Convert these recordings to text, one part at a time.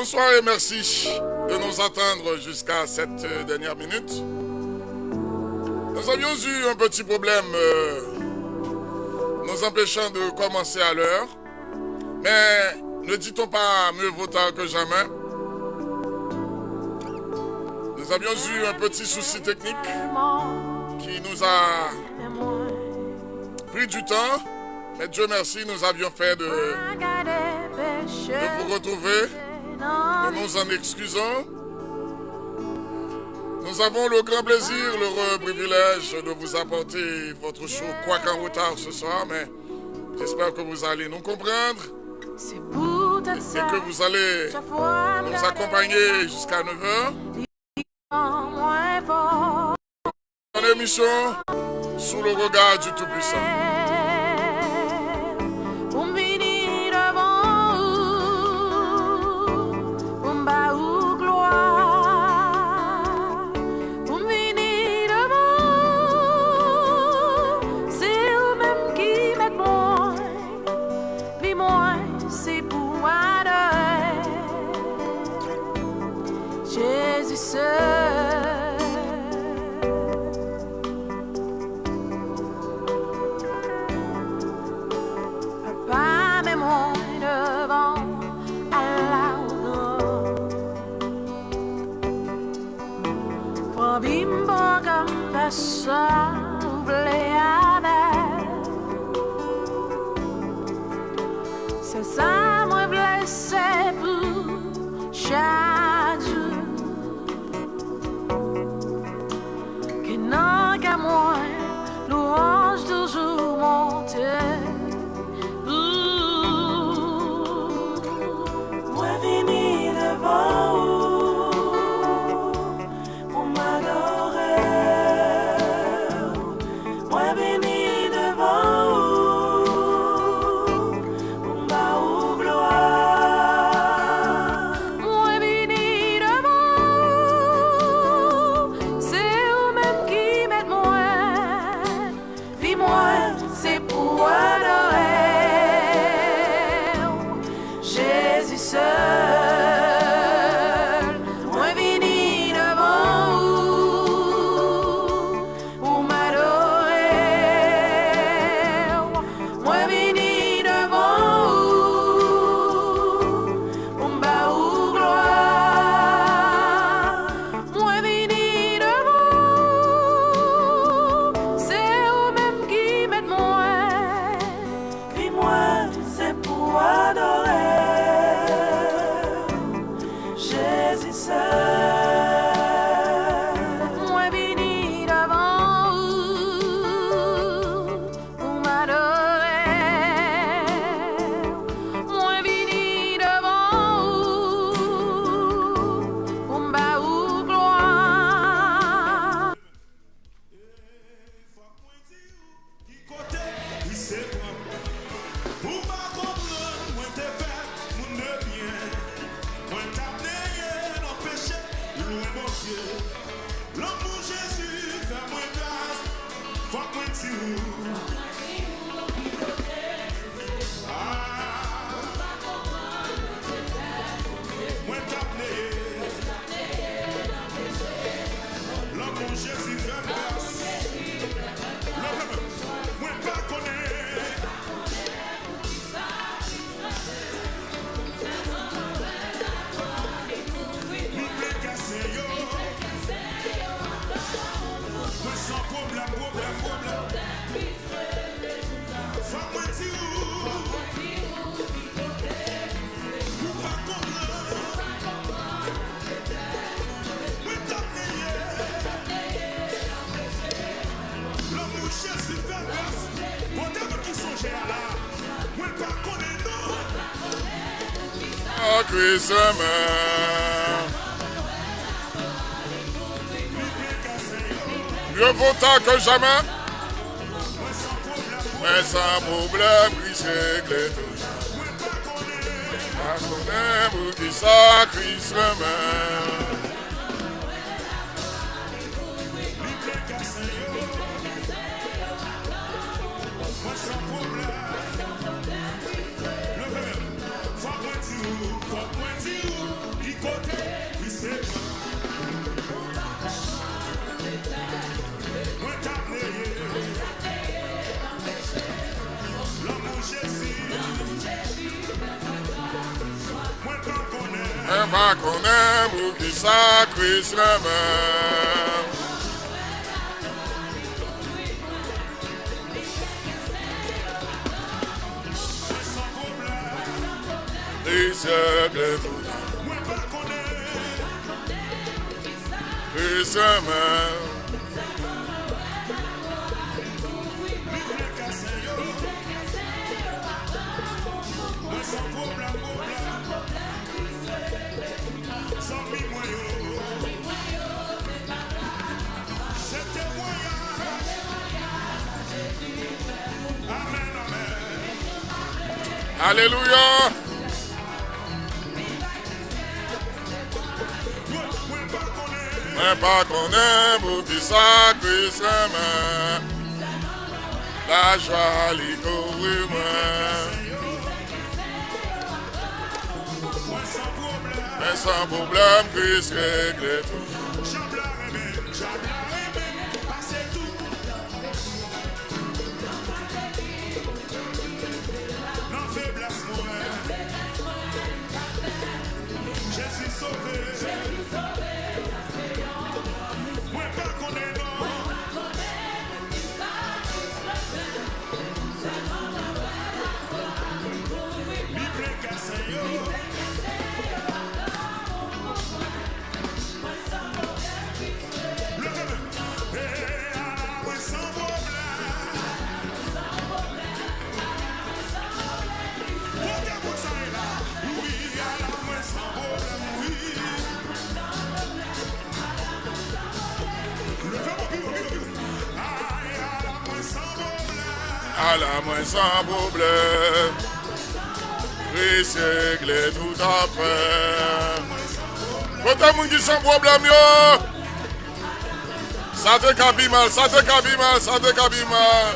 Bonsoir et merci de nous attendre jusqu'à cette dernière minute. Nous avions eu un petit problème nous empêchant de commencer à l'heure. Mais ne dit-on pas mieux vaut tard que jamais? Nous avions eu un petit souci technique qui nous a pris du temps. Mais Dieu merci, nous avions fait de vous retrouver. Nous nous en excusons. Nous avons le grand plaisir, l'heureux privilège de vous apporter votre show, quoiqu'en retard ce soir, mais j'espère que vous allez nous comprendre et que vous allez nous accompagner jusqu'à 9h. Une émission sous le regard du Tout-Puissant. C'est ça, moi blessé pour chaque jour. Que non qu'à moi, louange toujours monter. Moi vini devant vous pour m'adorer. Moi vini devant vous pour m'adorer gloire. Moi vini devant vous, c'est vous-même qui m'aide moi. Vie moi, c'est pour adorer Jésus seul. Moi vini devant vous pour m'adorer. Moi vini devant vous pour m'adorer gloire. Moi vini devant vous, c'est vous-même qui m'aide moi. Vie moi, c'est pour adorer Jésus seul. Moi vini devant vous pour m'adorer. Moi vini devant vous pour m'adorer gloire. L'amour Jésus fait moins grâce, faut moins dire. Moins t'appeler. L'amour Jésus fait grâce. Moins pas connaître. Nous plaît casser yo. Moins sans problème. Faut moins dire. Pour pas comprendre. Moins t'appeler. L'amour Jésus fait grâce. Pour des qui sont à là. Moins pas connaître non. Oh, Christmas. Mieux vaut tard que jamais. Mais sans problème, qui s'éclate. Pas connaître pour qui ça, Christmas. Faut moins dire. Un pas qu'on aime ou qui sacrifie même. Les siècles tout et semaine. Alléluia. Mais pas qu'on aime ou qui sacrifie main. La joie l'y courir mais sans problème Christ règle tout. À la main sans problème, Christ règle tout à fait. Quand on dit sans problème, yo, ça te cabi mal, ça te cabi mal, ça te cabi mal.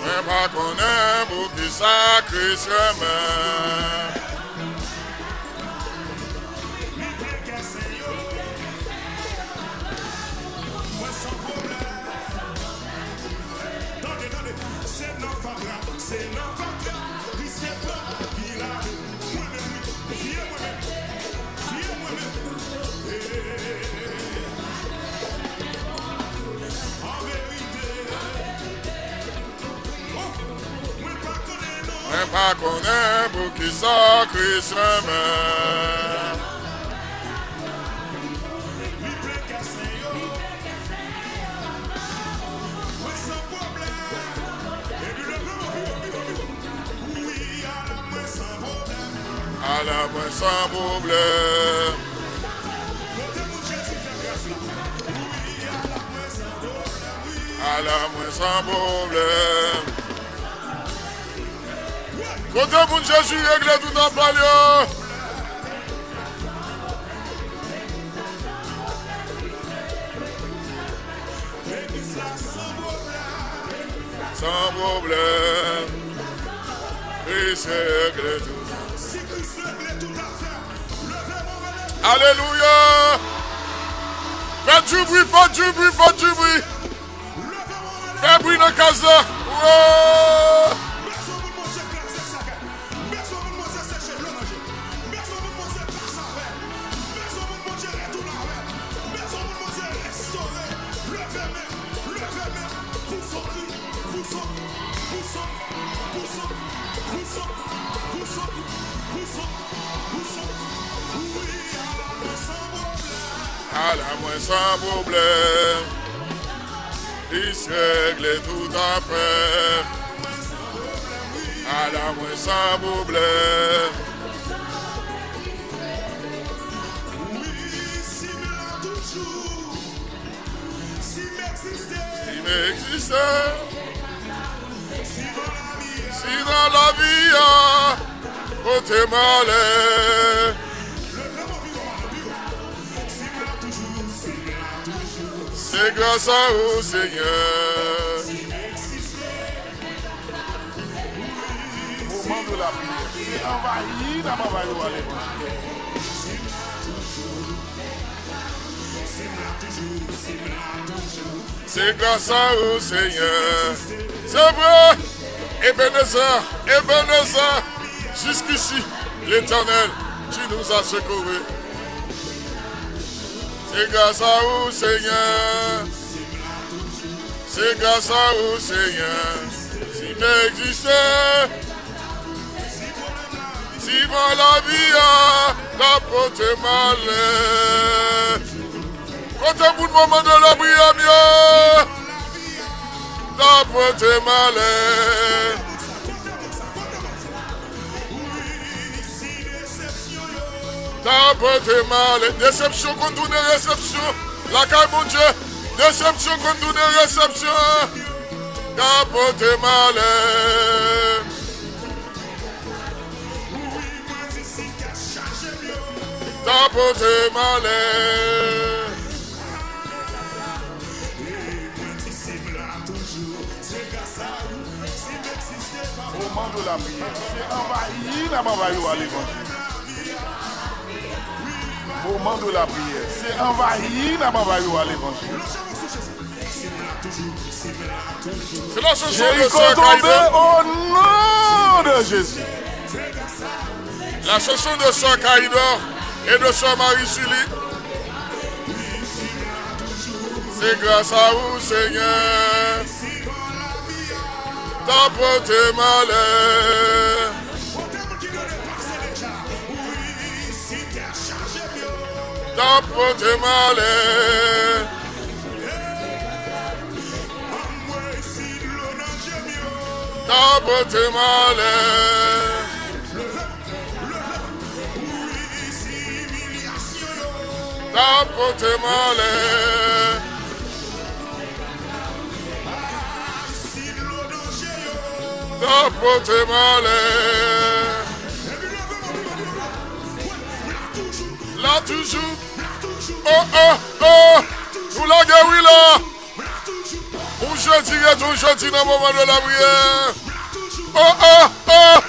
Mais pas qu'on aime ou qui sacrifie main. Mais pas qu'on aime ou qui sacrifie main. À la main sans problème. À la main sans problème. Côté mon Jésus règle tout en palio. Sans problème. Christ règle tout. Alléluia. Faites du bruit, faites du bruit, faites du bruit. Faites bruit dans la case là. Oh! À la main sans problème, il se règle tout à fait. À la main sans problème. Si m'existe, si dans la vie, côté malais. C'est grâce à vous, Seigneur. Moment de la prière. C'est envahi, d'abord, C'est grâce à vous, Seigneur. C'est vrai. Ebenezer, Ebenezer. Jusqu'ici, l'Éternel, tu nous as secourus. C'est grâce à vous, Seigneur. C'est grâce à vous, Seigneur. Si m'existait, si dans la vie, la porte malheur. Quand un bout de moment de la prière, mieux, la porte malheur. Ta porte malheur. Déception contre une réception. La caille, mon Dieu. Déception contre une réception. Ta porte malheur. Ta porte malheur. Au moment de la prière, c'est envahi la m'envahir à l'évangile. Au moment de la prière, c'est envahi la m'envahir à l'évangile. C'est la chanson de Jéricho Sœur tombé Caïdo. au nom de Jésus. La chanson de Sœur Caïdo et de Sœur Marie-Julie. C'est grâce à vous, Seigneur. Ta porte malheur. Ta porte malheur. Ta porte malheur. Ta porte malheur. Ta porte malheur. Là toujours. Oh oh oh. Nous la guéri là. Où je dirais tout, je dis dans le moment de la prière. Oh oh oh.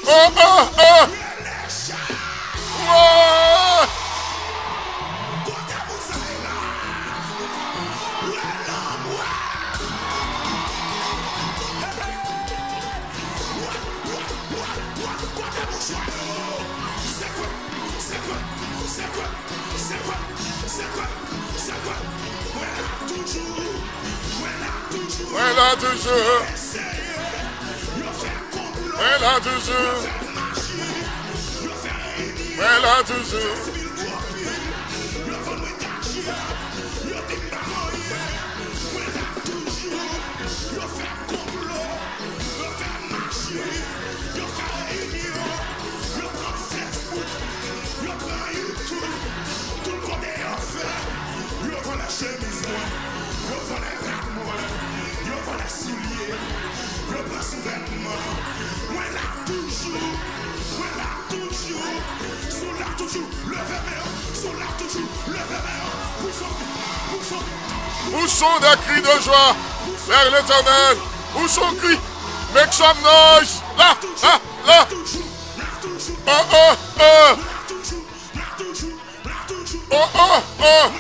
Oh oh oh. Oh. Voilà toujours. Voilà toujours. Voilà toujours. Où sont des cris de joie vers l'Éternel? Où sont cris? Make some noise. Là, là, là. Oh, oh, oh. Oh, oh, oh.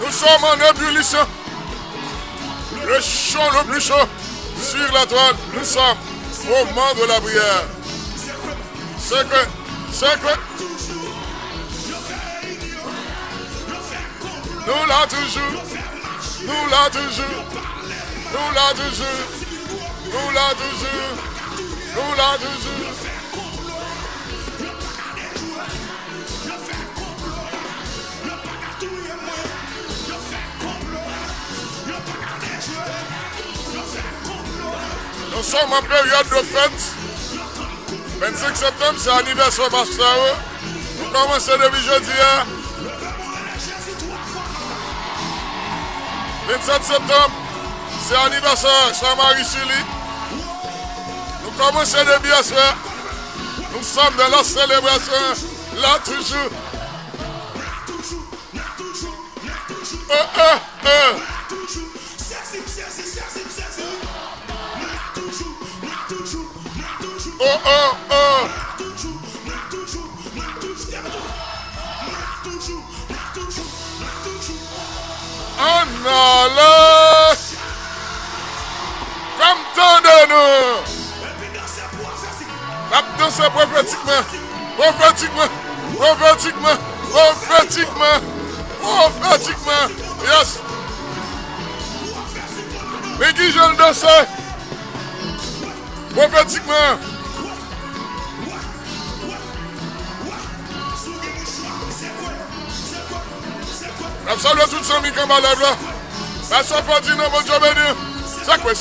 Nous sommes en ébullition. Le chaud le plus chaud sur la toile. Nous sommes au moment de la prière. C'est que nous l'a toujours, nous l'a toujours, nous l'a toujours, nous l'a toujours, nous l'a toujours. Nous sommes en période de fête. 25 septembre, c'est l'anniversaire pasteur. Nous commençons depuis jeudi. 27 septembre, c'est l'anniversaire Sœur Marie-Julie. Nous commençons depuis hier soir. Nous sommes dans la célébration. Là toujours. En allez. Comme tant de nous. La danse prophétiquement. Prophétiquement. Yes. Mais qui je le danse? Prophétiquement. Absolument tout ça, mis comme à l'œuvre là. La soif dit non, mon Dieu béni. Ça quoi.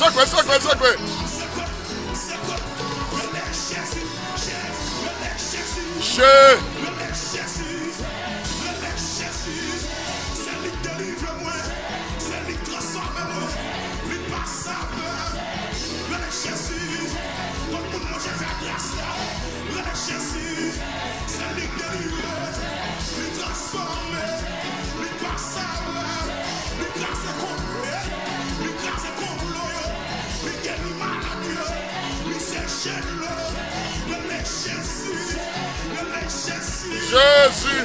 Jésus,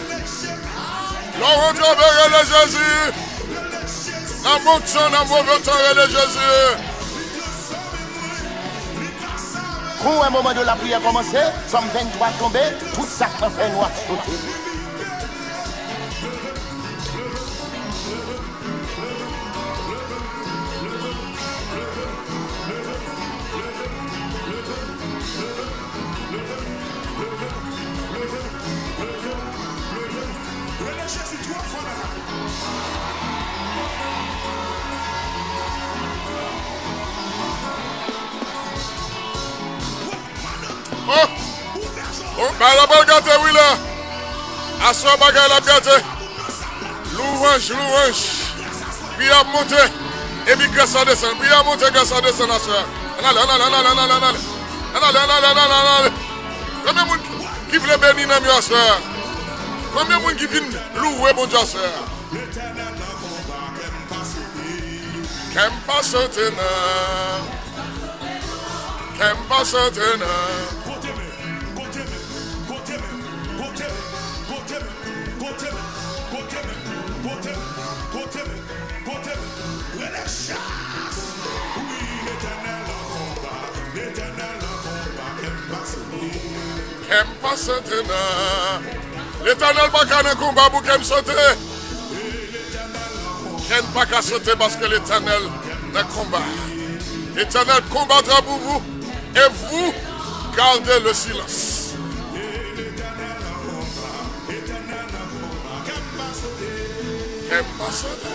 l'on Dieu vers Jésus. Dans mon temps, dans mauvais temps, Jésus. Quand un moment de la prière commencé, Somme 23 tombé, tout ça fait noir sauter. La balle gâtée, oui là. À ce bagage la gâtée. Louange. Puis à monter. Et puis grâce à descendre. Puis à monter grâce à descendre à soir. Allez. Combien de monde qui veut bénir dans à soir? Combien de monde qui vient louer mon Dieu à soir? Qu'aime pas sauter. Qu'aime pas sauter. L'Éternel pas qu'à un combat pour qu'aime sauter. Qu'aime pas qu'à sauter parce que l'Éternel n'a combat. L'Éternel combattra pour vous et vous gardez le silence. Qu'aime pas sauter.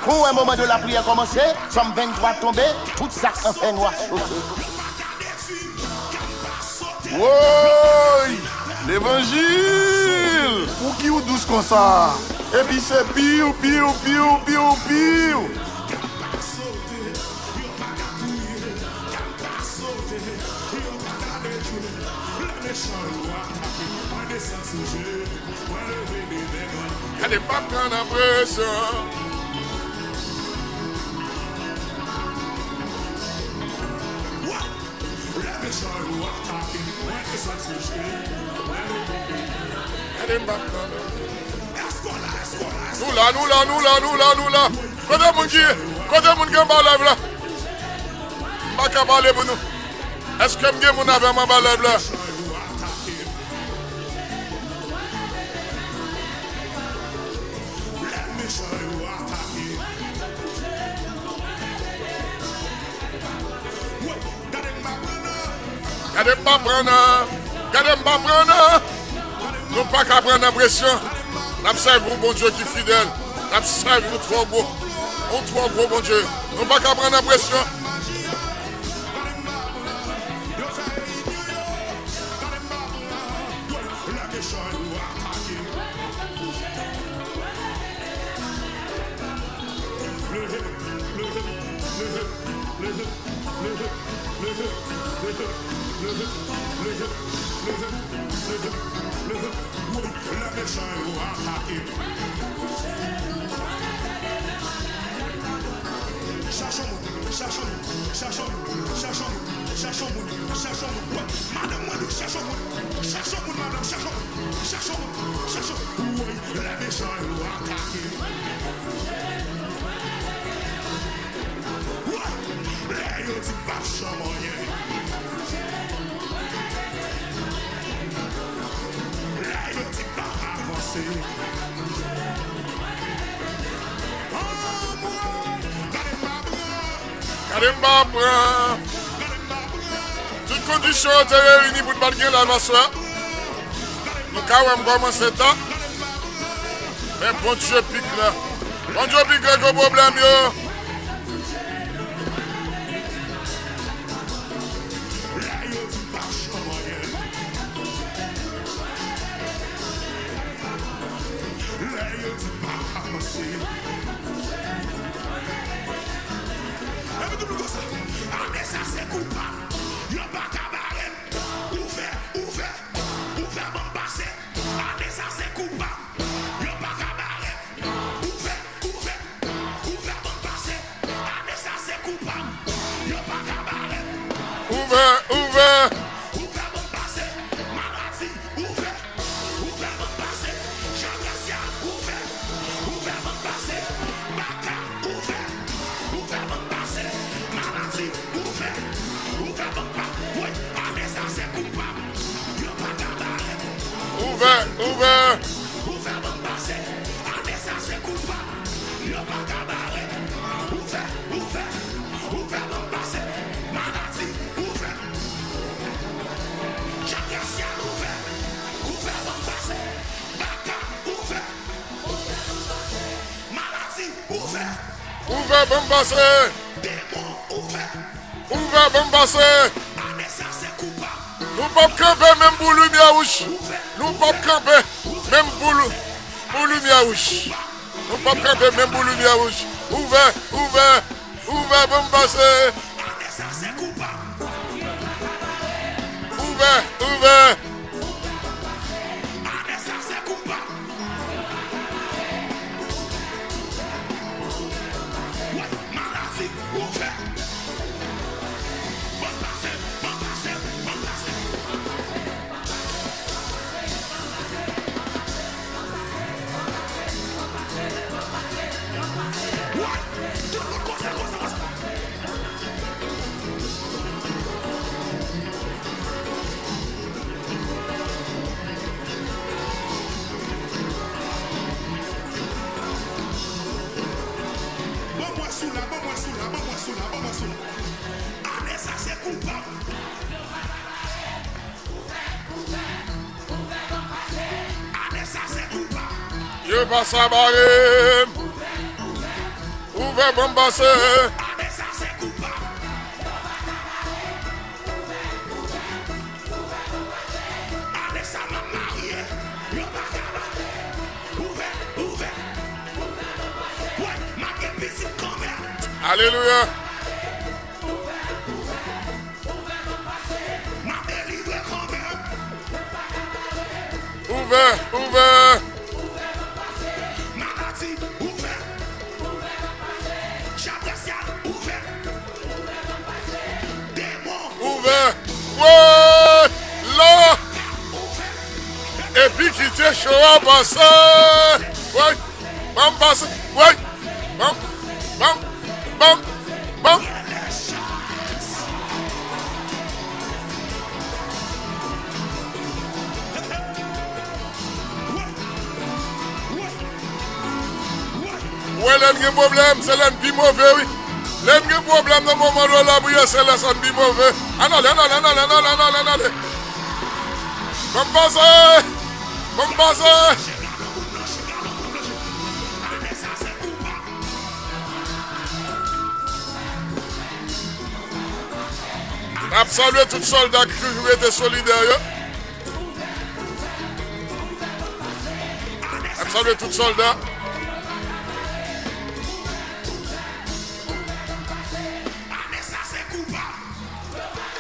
Quand un moment de la prière commencé, Somme 23 tombé, tout ça fait noir sauter. Oui, l'évangile. Pour qui ou douce comme ça? Et puis c'est piou. Allez, pas prendre la pression. Nous là. Côté mon qui est en lève là. Pas qu'à parler pour nous. Est-ce que m'gé mon avec ma lève là? Gardez pas prendre. Nous pas qu'à prendre la pression. Nous servons bon Dieu qui est fidèle. Nous servons trop beau. On trop gros, bon Dieu. Nous pas qu'à prendre l'impression. Kademba prend. Toutes conditions étaient réunies pour battre la masse. Nous avons commencé ça. Mais bon Dieu pique là. Bon Dieu pique là, gros problème yo. Ouvert. Ouvert, bon passé. Ouvert, bon passé. Nous ne pouvons pas camper même pour lumière rouge. Nous ne pouvons pas camper même pour lumière rouge. Nous ne pouvons pas camper même pour lumière rouge. Ouvert, bon passé. Ouvert. Je passe à barrer. Ouvert, bon passé. Alléluia. Ouvert. Ouvert. Ouais, là. Et puis qui était chaud à passer. Ouais, bon passer. Ouais, bon. Ouais, l'un problème, c'est l'un qui mauvais, oui. L'un problème dans le moment où la prière, c'est l'un qui mauvais. Allez. Bon passer. Saluer tous les soldats qui étaient solidaires. Saluer tous les soldats.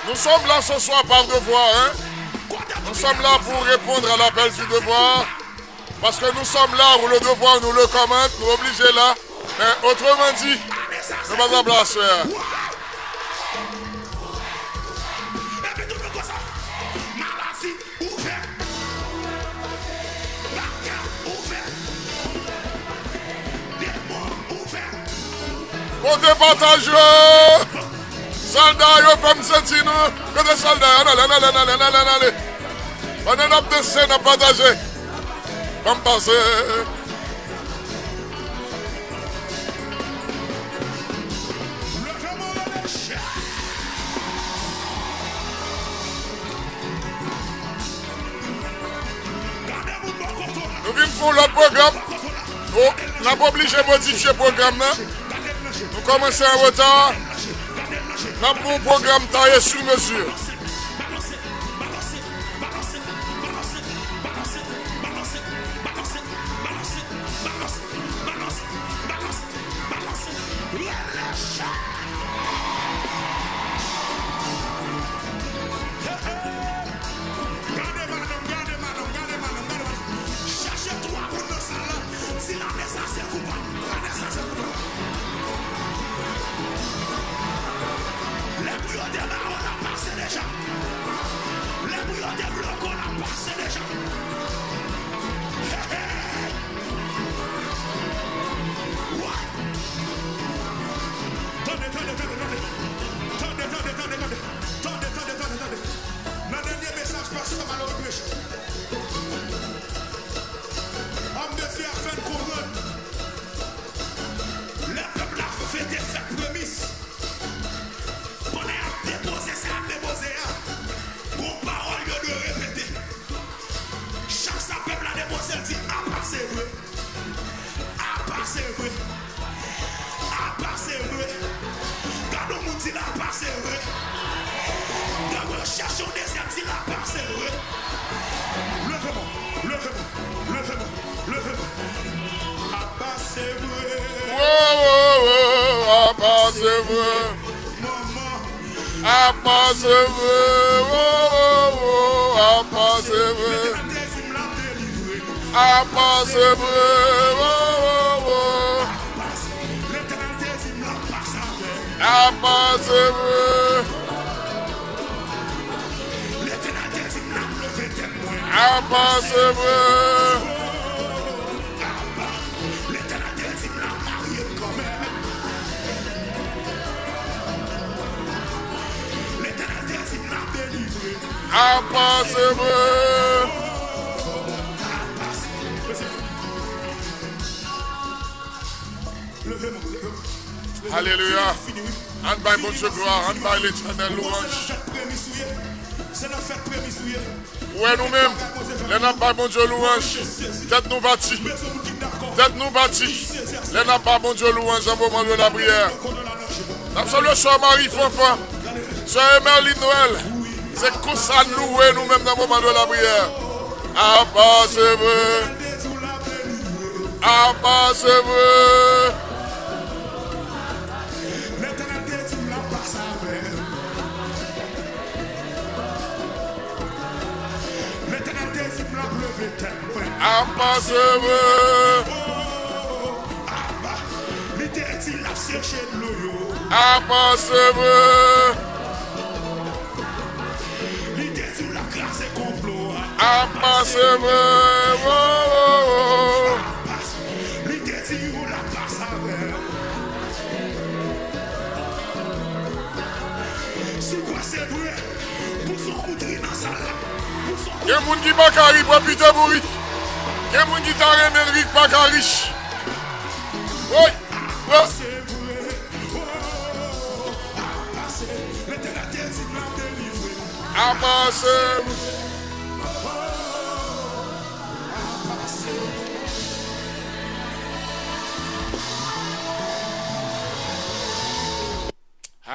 Nous sommes là ce soir par devoir. Hein? Nous sommes là pour répondre à l'appel du devoir. Parce que nous sommes là où le devoir nous le commande, nous obligés là. Mais autrement dit, nous ne sommes pas là, frère. Côté partage, soldats, vous pouvez me sentir nous. Côté soldats, allez. On est dans des scènes à partager. On va passer. Nous venons pour le programme. On n'a pas obligé de modifier le programme. Nous commençons en retard. Nous avons un programme taillé sur mesure. Alléluia. En bas, bon Dieu, gloire. En bas, l'éternel louange. Ouais, nous-mêmes, les n'a pas bon Dieu louange. Tête nous bâtit. Tête nous bâtit. Les n'a pas bon Dieu louange au moment de la prière. Absolument, soeur Marie Fonfon. Soeur Emerline Noël. C'est comme ça nous, nous-mêmes, dans le moment de la prière. Ah, bah, c'est vrai. Ah, bah, c'est vrai. Il y a des gens qui ne sont pas riches pour Peter Bourri. Il y a des gens qui sont pas riches. Oui,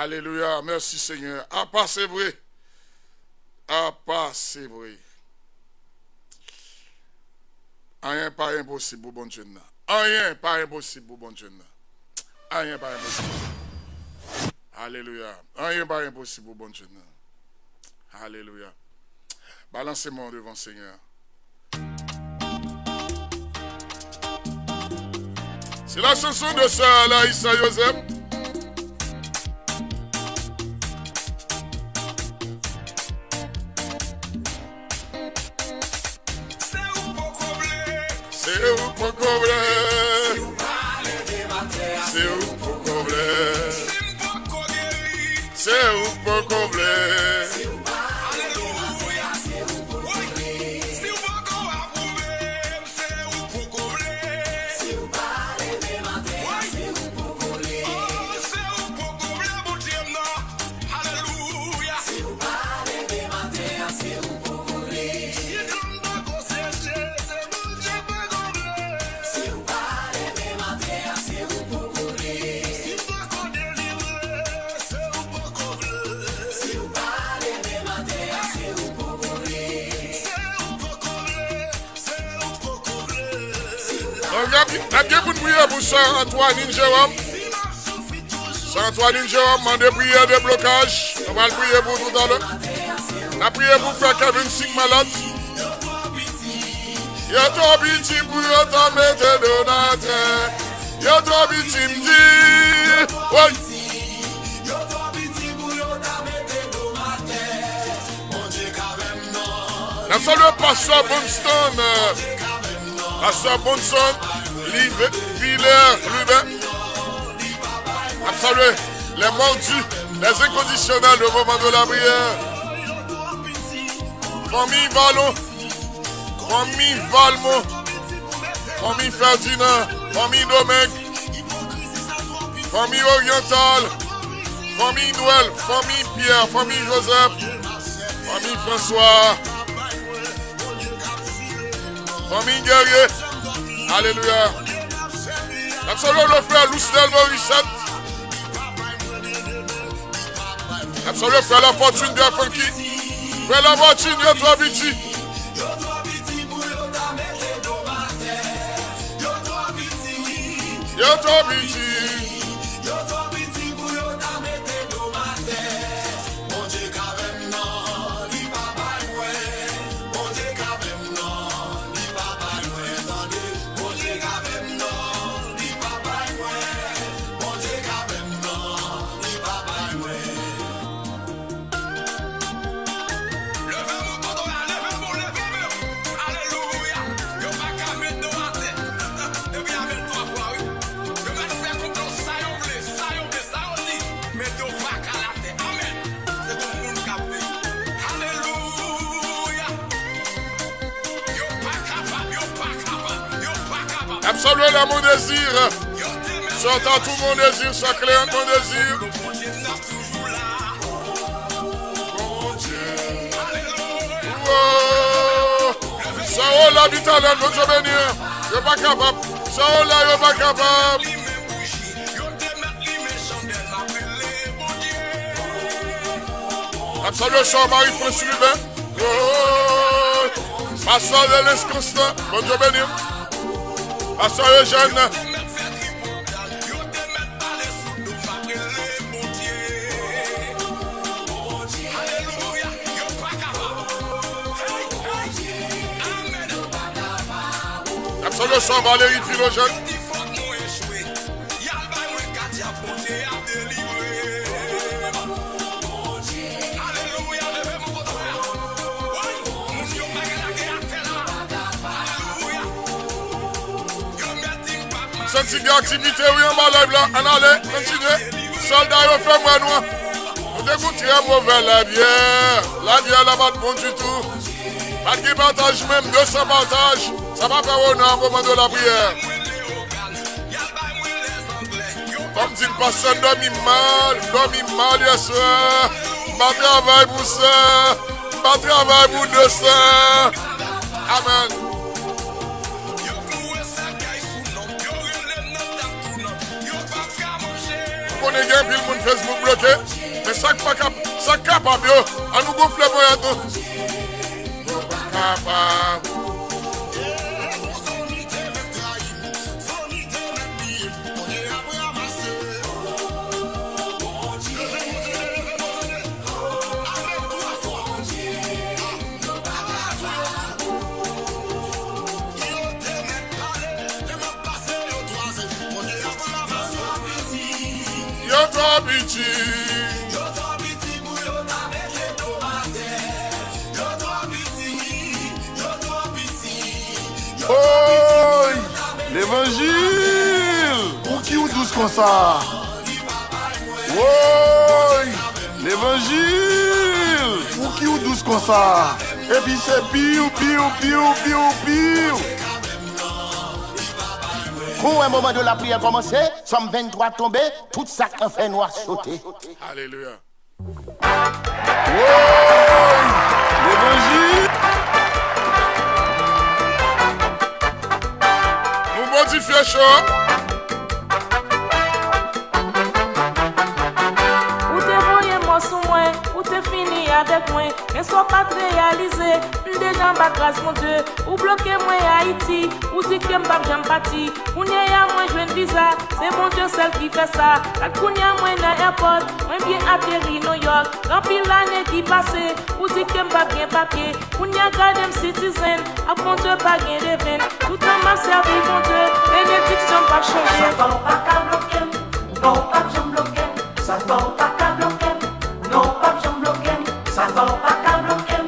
Alléluia. Merci Seigneur. À part c'est vrai. À part c'est vrai. Rien pas impossible pour bon Dieu. Rien pas impossible pour bon Dieu. Rien pas impossible. Alléluia. Rien pas impossible pour bon Dieu. Alléluia. Balancez-moi devant le Seigneur. C'est la chanson de Sœur Laïssa Joseph. C'est où pour combler? C'est où pour combler? C'est où pour combler? N'a pour prier pour Sœur Antoine Jérôme. Sœur Antoine Jérôme m'a demandé prier de blocage. On va le prier pour tout à l'heure. On a prié pour faire Kevin Singh malade. Y'a trop petit pour t'en mettre donateur. Y'a trop petit m'dit. Oui. N'a pas le pasteur Bonston. Pasteur Bonston. Villers, Lubin. Saluer les mordus, les inconditionnels au moment de la prière. Famille Vallon, famille Valmont, famille Ferdinand, famille Domingue, famille Orientale, famille Noël, famille Pierre, famille Joseph, famille François, famille Guerrier. Alléluia. Absolument le frère Lucien Morissette. Absolument frère La Fortune de Funky. Frère La Fortune de Tobiti. Yo Tobiti. Absolument là mon désir. Sortant tout mon désir, chaque client mon désir. Mon Dieu. Oh. Ça la vitalène, mon Dieu béni. Je pas capable. Ça là, je pas capable. Absolument Jean-Marie François Lubin. Oh. Pasteur de l'Esconstant, mon Dieu béni. Pasteur Eugène. Absolument Jean Valérie Philogène. Cette activité, oui, on va live là, on allait continuer. Soldats, on fait moi noir. On dégoûte très mauvais la bière. La bière là-bas, bon du tout. Pas qui partage même 200 partages. Ça va faire honneur au moment de la prière. Comme dit le pasteur, dormi mal hier soir. Pas travail pour ça. Pas travail pour 200. Amen. connaît bien, puis le monde Facebook bloqué. Mais ça capable, yo. À nous gonfler pour tout. Capable. Yo toi biti Oh, l'évangile. Ou qui ou douce comme ça? Oh, l'évangile. Ou qui ou douce comme ça? Et puis c'est piou. Quand un moment de la prière commencé, Somme 23 tombé, tout ça en fait noir sauter. Alléluia. Oh, l'évangile. Nous modifions chaud. Ou te voyez moi sous moi, ou te fini avec moi, mais soit pas réalisé, déjà en bas grâce mon Dieu, ou bloqué moi à Haïti, ou dit que m'pas j'aime parti, ou n'y a moi je une visa, c'est mon Dieu seul qui fait ça, la kounya moi dans airport, moi bien atterri New York, rempli l'année qui passée, ou dit que m'pas bien papier, ou n'y a gardé citizen, à mon Dieu pas bien de veine, tout en m'a servi mon Dieu, bénédiction pas changer. Ça va pas qu'à bloquer, non pas j'aime bloquer, ça va pas qu'à bloquer, non pas j'aime bloquer, ça va pas qu'à bloquer,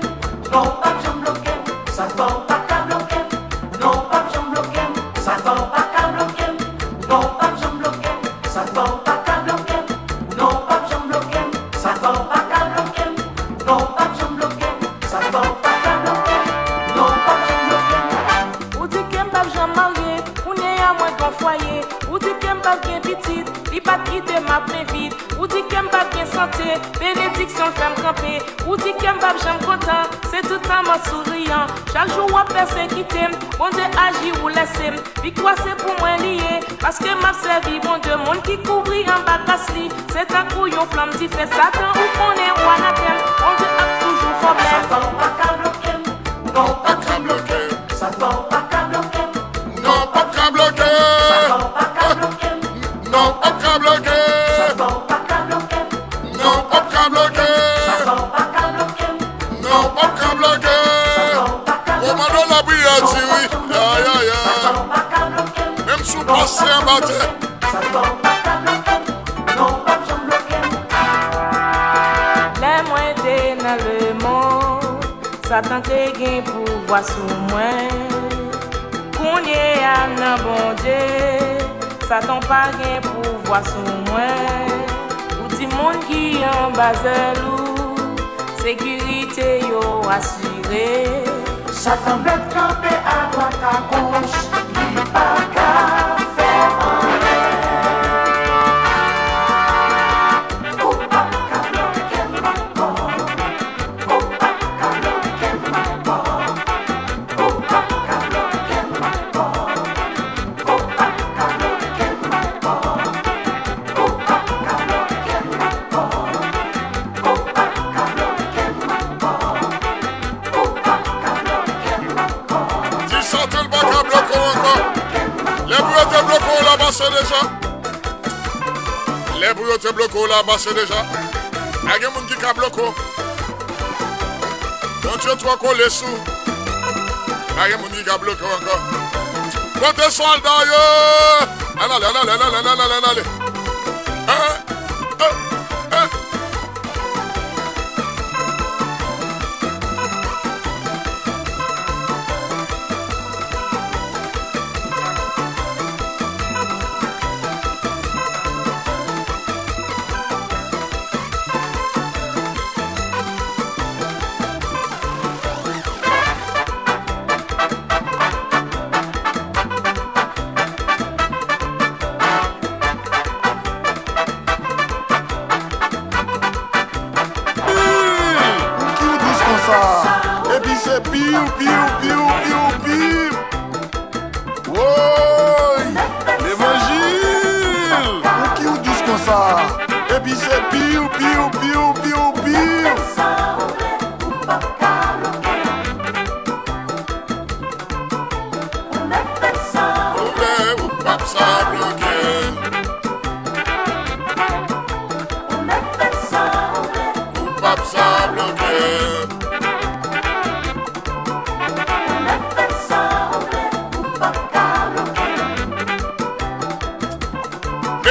non pas j'aime bloquer, ça va pas qu'à bloquer, non pas j'aime bloquer, ça va pas qu'à bloquer, non pas j'aime bloquer, ça va pas qu'à bloquer, non pas j'aime bloquer, ça va pas qu'à bloquer, non pas j'aime bloquer, ça va pas qu'à bloquer, non pas j'aime bloquer. Ou dit que m'pas j'aime marié, ou n'y a moins qu'un foyer, ou dit que m'pas bien petite, li pas quitter ma main vide, ou dit que m'pas bien santé, bénédiction fait m'camper, ou dit que m'pas j'aime content, c'est tout le temps en souriant, chaque jour on persécuté, bon Dieu agit ou laissez, victoire c'est pour moi lié, parce que m'a servi bon Dieu, monde qui couvrit en bas casse-li, c'est un couillon flamme qui fait Satan ou qu'on est roi natel, bon Dieu a toujours Ça problème. va pas qu'à bloquer, non pas Qu'à bloquer. ça va pas qu'à bloquer, Non, pas qu'à bloquer. ça va pas qu'à bloquer, Non, pas qu'à bloquer. ça va pas qu'à bloquer, Non, pas qu'à bloquer. ça va pas qu'à bloquer, Non, pas qu'à bloquer. ça va pas qu'à On bloquer, m'a donné la prière, oui. Aïe, aïe, ça va aïe. pas qu'à bloquer, Même sous passé en bataille. ça va pas qu'à bloquer, non pas j'aime bloquer. Les moyens dans le monde, Satan te gain pouvoir sur moi. Qu'on y est à nan bon Dieu, Satan pas gain pouvoir sur moi. Ou di monde qui en bazelou, sécurité yo assuré. Satan bête campé à droite à gauche, il pas qu'à faire en l'air. Ou pas qu'à bloquer ma porte, ou pas qu'à bloquer ma porte, ou pas qu'à bloquer ma porte, ou pas qu'à bloquer ma porte, ou pas qu'à bloquer ma porte, ou pas qu'à bloquer ma porte, ou pas qu'à bloquer ma porte. Si Satan le bac à bloquer encore. Les brouilles te bloquent là-bas, c'est déjà. Les brouilles te bloquent là-bas, c'est déjà. Il y a des gens qui bloquent. Quand tu es toi collé sous, il y a des gens qui bloquent encore. Quand tu es soldat, allez.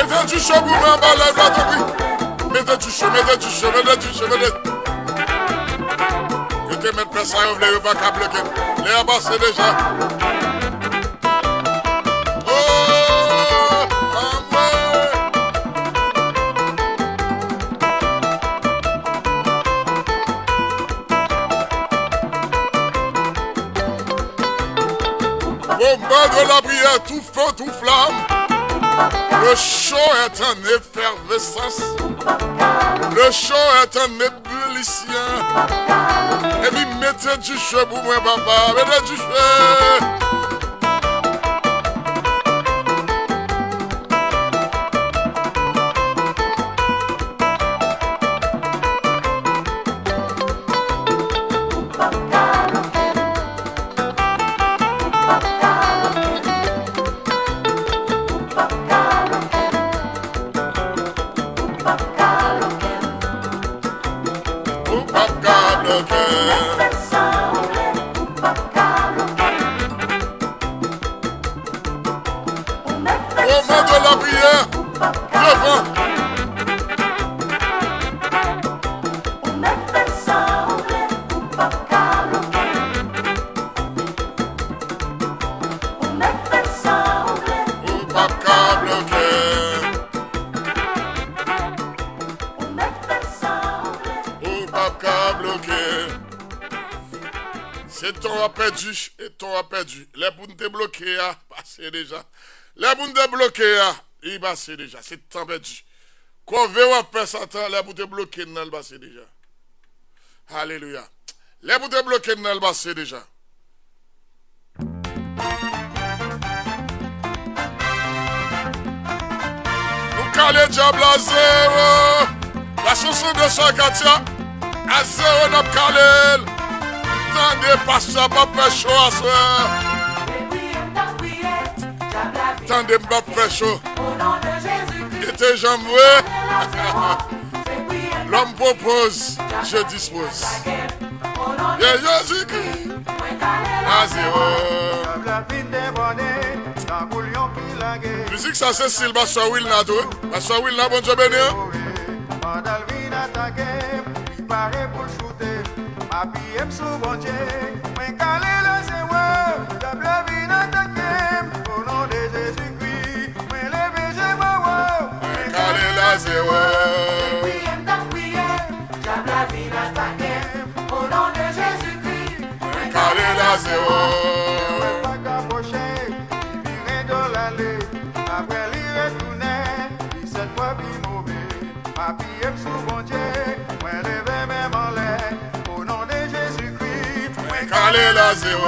Mettez du chaud pour moi, lève la tombe. Mettez du chaud, mettez du chaud, mettez du chaud, mettez. Je te mets pas ça, vous voulez pas qu'à bloquer. Les abassés déjà. Au bas de la prière, tout feu, tout flamme. Le chaud est en effervescence. Le chaud est en ébullition. Et puis mettez du chaud pour moi, papa. Mettez du chaud. Et ton a perdu. Les bouts de bloqués, passé déjà. Les bouts de bloqués, il passe déjà. C'est temps perdu. Quand on veut faire ça, les bouts de bloqués, il passe déjà. Alléluia. Les bouts de bloqués, il passe déjà. Nous calons diable à zéro. La chanson de Sokatia, à zéro, nous calons. Tendez, pasteur, pas faire chaud à soir. Tendez, pas faire chaud. Et tes jambes, l'homme propose, je dispose. Et Jésus-Christ, à zéro. Musique, ça c'est Sylvain, Pasteur Will Nato. Pasteur Will Nato, bon Dieu béni. Appuyez sur mon Dieu, mais calez le Seigneur, diable vient attaquer, au nom de Jésus-Christ, mais levez moi, mais calez le Seigneur. Diable vient attaquer, au nom de Jésus-Christ, mais calez le Seigneur. Pas qu'approcher, il vient de l'allée, après il retournait, il s'est fois plus mauvais. Appuyez sur mon Dieu, mais levez même en l'air. Calez la zéro.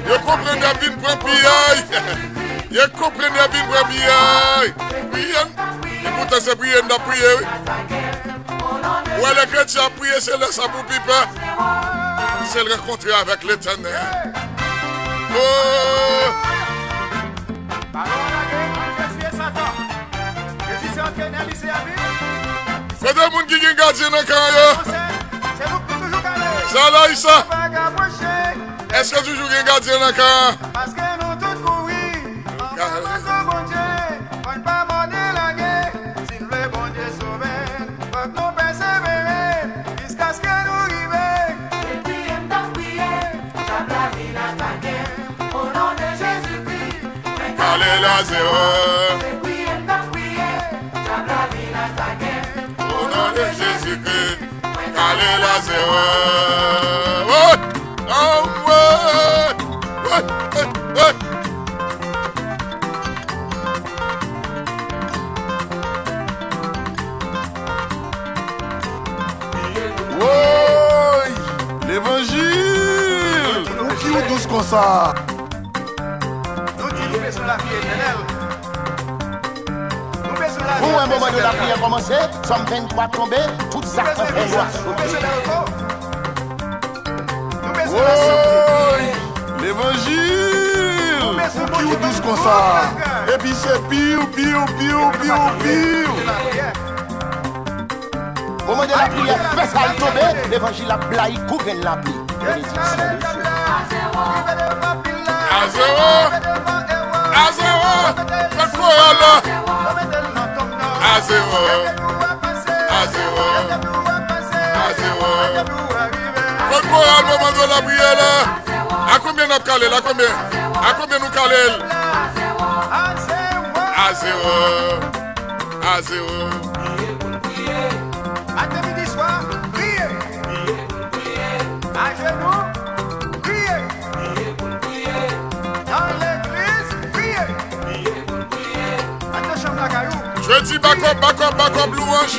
Je comprends la vie pour prier. Je comprends la vie pour prier. Et pourtant c'est prier de prier. Où les chrétiens prier, c'est le sabou pipe. C'est le rencontrer avec l'Éternel. Oh. C'est des gens qui ont gardé dans le camp. Ça là, Issa. Est-ce que tu joues un gardien dans le camp? Parce que nous tous courir. Bon Dieu, on ne pas monter la guerre. Si nous voulons bon Dieu sauver, faut que nous persévérer jusqu'à ce que nous arrivions. Et puis, on t'a prié, t'as la vie d'attaquer. Au nom de Jésus-Christ, calez la zéro. Et puis, on t'a prié, t'as la vie d'attaquer. Au nom de Jésus-Christ. Calez la zéro. Oh, oh, oh, oh. Oh, l'évangile. Où qui ou douce comme ça? Nous disons sur la vie éternelle. Pour un moment de la prière commencer, Somme 23 tombé, tout ça fait noir. Oh, l'évangile. Où qui ou douce comme ça? Et puis c'est pire. Au moment de la prière, fait ça tomber, l'évangile a blaï, couvre la pluie. À zéro. chorale, moment de la prière là. À combien nous calé? À combien? À combien nous calé? À 0. À 0. À midi soir, priez. À genoux, priez. Dans l'église, priez. Attention, la caillou. Je dis backup, louange.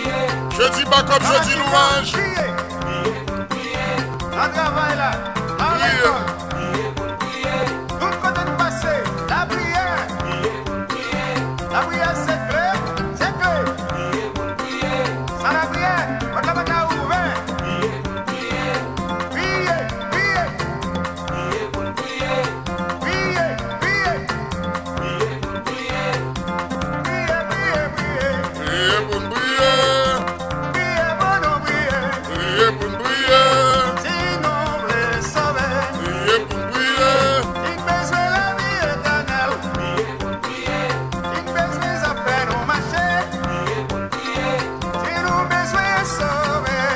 Je dis backup, je dis louange. Priez. On travaille là. Tout côté de passer, la prière. La prière, c'est clair, c'est clair. Sans la prière, on ne va pas ouvert. Priez, priez. Priez, priez. Priez pour nous prier. Priez pour nous prier. Priez pour nous prier. Sinon, les sauver. Priez pour nous prier. Il besoin la vie éternelle. Il besoin à faire au marché. Si nous besoin sauver.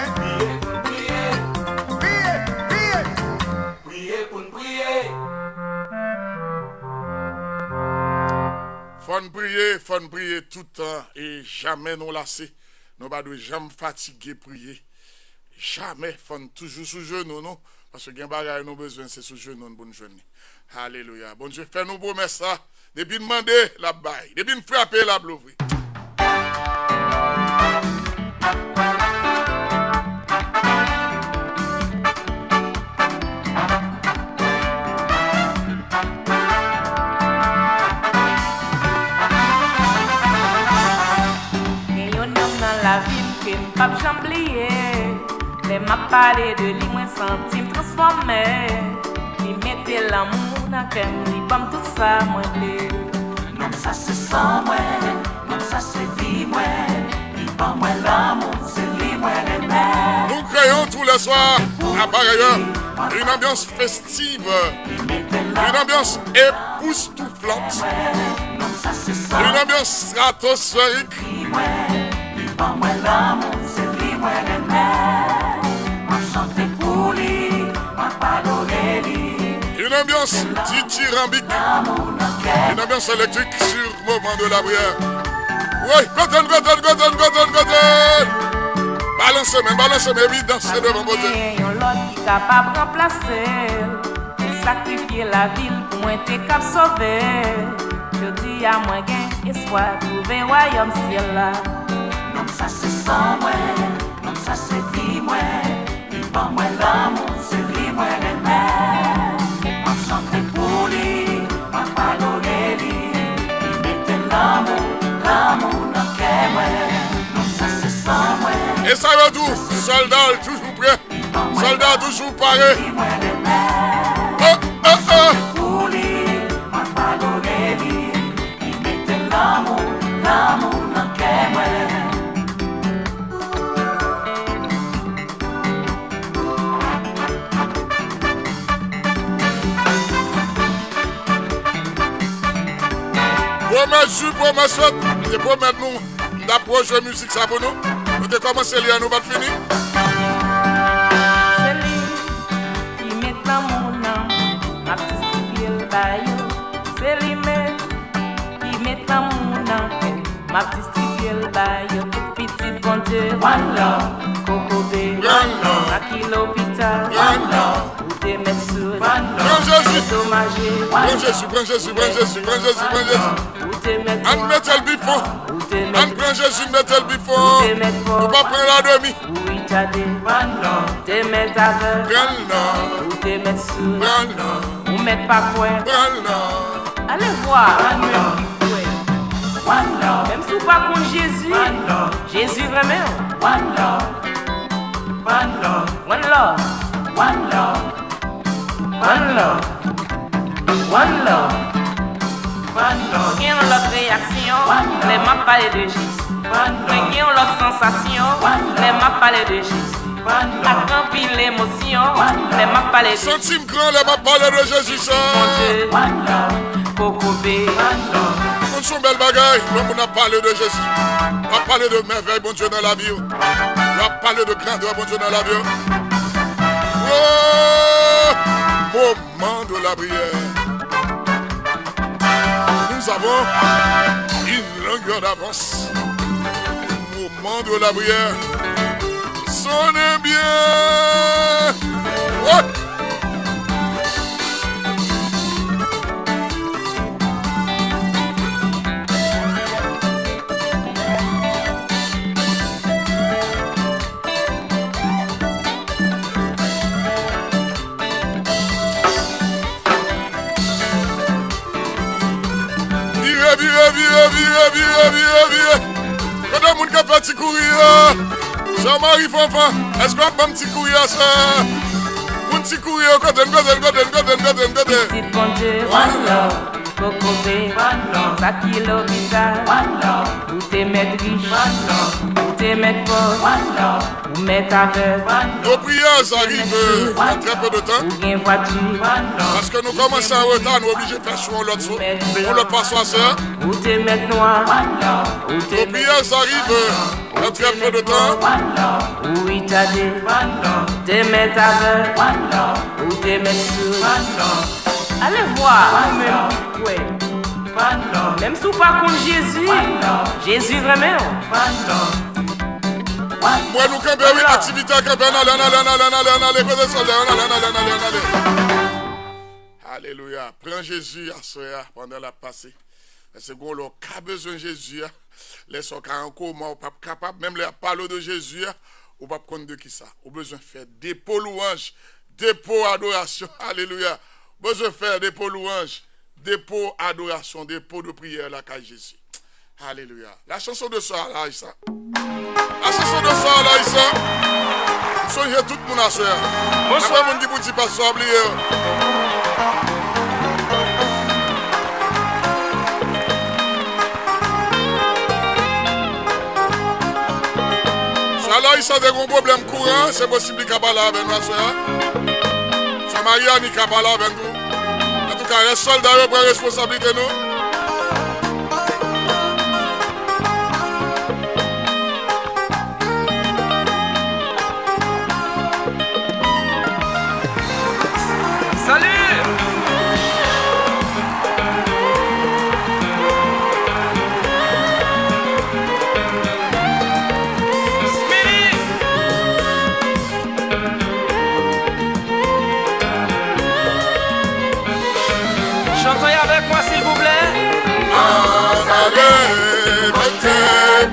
Priez, priez. Priez pour nous prier. Faut nous prier tout le temps et jamais nous lasser. Nous ne devons jamais fatiguer prier. Jamais, faut toujours sous genou, non? Parce que les bagages nous besoin, c'est sous genou, bonne journée. Alléluia. Bon Dieu, fais nous promesses ça. Depuis demander la baille, depuis nous frapper la l'ouvrir. La ville que m'pap j'oublié. Les m'a parlé de lui, moi senti me transformer. Lui mettait l'amour dans cœur, lui pomme tout ça, moi blé. Non, ça c'est sang, moi. Non, ça c'est vie, moi. Il pas moi l'amour, c'est lui, moi les mères. Nous créons tous les soirs, à par ailleurs, une ambiance festive, une ambiance époustouflante, Non, ça c'est sang, une ambiance stratosphérique. pas moi l'amour, c'est lui, moi les mères. Moi chanter pour lui, moi pardonner lui. Une ambiance dithyrambique, une ambiance électrique sur le moment de la prière. Oui, goten. Balancez-moi, vite, dansez devant mon Dieu. Il y a l'autre qui est capable de remplacer. Et sacrifier la ville pour moi, t'es cap sauver. Je dis à moi, gain espoir, trouver royaume ciel là. Non, ça c'est sang, moi. Non, ça c'est vie, moi. Il pas moi l'amour, c'est lui, moi les mères. Moi chanter pour lui, moi pardonner lui. Il mettait l'amour dans le cœur, moi. Non, ça c'est sang, moi. Et ça veut tout, soldat toujours prêt, soldat toujours paré. Moi les mères. Pour lui, moi pardonner lui. Il mettait l'amour dans le cœur, moi. Promesse faite, et promettre nous d'approcher la musique ça pour nous. Nous avons commencé à nous battre fini. C'est lui qui met l'amour dans ma petite le baillot. C'est lui qui met l'amour dans ma petite le baillot. Petite bon Dieu, One love, Coco B, One love. Aki l'hôpital, One love. où t'es mettre sous, Prends Jésus, dommagé, prends Jésus. où t'es mettre On met le bifon. où t'es On mettre prend Jésus, met le bifon. On va prendre la demi. où il t'a dit, t'es mettre aveugle, Prends-le, où t'es mettre sous, prends-le, où mettre pas quoi. prends-le. Allez voir, one love, même si vous pas contre Jésus, one love, Jésus vraiment. one love, one love, One love, one love, one love, one love. one love, Qui ont l'autre réaction, les m'a parlé de Jésus. Mais qui ont l'autre sensation, les m'a parlé de Jésus. A rempli l'émotion, les m'a parlé de Jésus. Centime grand, les m'a parlé de Jésus ça. Mon Dieu, one love, Coco B, one love. Nous sommes belles bagailles, on a parlé de Jésus. On a parlé de merveille, bon Dieu, dans la vie. On a parlé de grandeur, bon Dieu, dans la vie. Moment de la prière. Nous avons une longueur d'avance. Moment de la prière. Sonnez bien. Ouais. Vire. Quand on a fait petit courir, Jean-Marie Fanfan, est-ce qu'on a un petit courir ça? Un petit courir, quand on Petit compte, one love, Cocobé, one love, Bakilo Vita, one love, ou t'es mettre riche, one love, ou t'es mettre pauvre, one love, ou mettre aveugle, one love. Nos prières arrivent en très peu de temps. Ou bien voiture, one love. Parce que nous commençons à retard, nous sommes obligés de faire choix pour l'autre persuaseur. Ou t'es mettre noir, one love, ou t'es Nos prières arrivent en très peu de temps. one love, ou itadé, one love, t'es mettre aveugle, one love, ou t'es mettre sourd, one love. Allez voir, même, ouais. Même si vous pas contre Jésus, Jésus vraiment. Moi, nous camper une activité à camper. Alléluia. Prends Jésus à soi pendant la passée. Parce que on a besoin de Jésus. Les gens qui sont en coma, pas capable, même les parler de Jésus, ou pas compte de qui ça. Ou besoin de faire dépôt louange, dépôt adoration. Alléluia. Besoin de faire dépôt louange, dépôt adoration, dépôt de prière là qu'à Jésus. Alléluia. La chanson de ça là, Issa. La chanson de ça là, Issa. Soyez tout le monde à soeur. Bonsoir, mon petit petit pasteur oublié. Ça là, Issa a des gros problèmes courants. C'est possible qu'il y ait avec nous à soeur. Ça Maria ni Kabbalah avec nous. En tout cas, les soldats prennent responsabilité nous.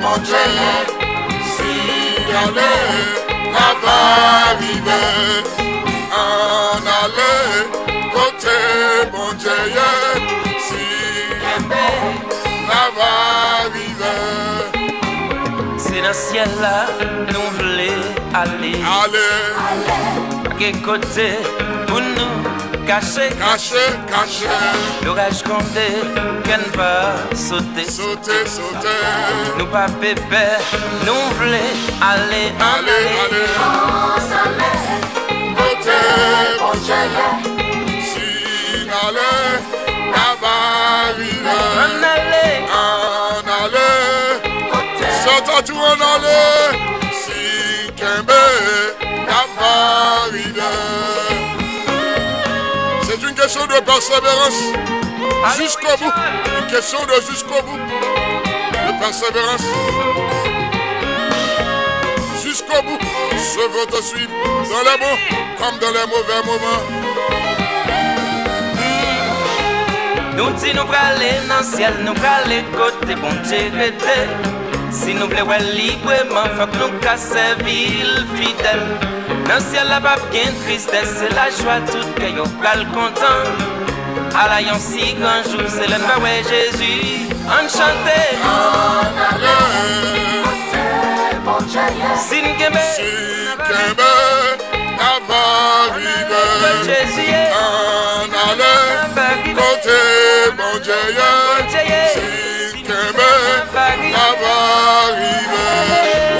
Mon Dieu, si allait, la va arriver. En aller, côté mon Dieu, si la va arriver. C'est dans le ciel là, nous voulons aller. Allez. Quel côté pour nous cacher. L'orage condé, qu'on ne pas sauter. Nous pas pépé, nous voulons aller. Côté mon Dieu, si allait, la va arriver. En aller, sortant tout en aller, si Kembe, la va arriver. C'est une question de persévérance jusqu'au bout. Une question de jusqu'au bout. De persévérance. Jusqu'au bout. Je veux te suivre dans les bons comme dans les mauvais moments. Nous disons nous pour aller dans le ciel, nous pour aller côté bon Dieu. Si nous voulons librement, faut que nous casser ville fidèle. Dans le ciel, la pape qui est tristesse, c'est la joie toute que yo pral content. À la yon si grand jour, c'est le nom de Jésus. Enchanté. Si nous kembe, la va arriver. Jésus. En aller, côté mon Dieu. Si Kembe, la va arriver.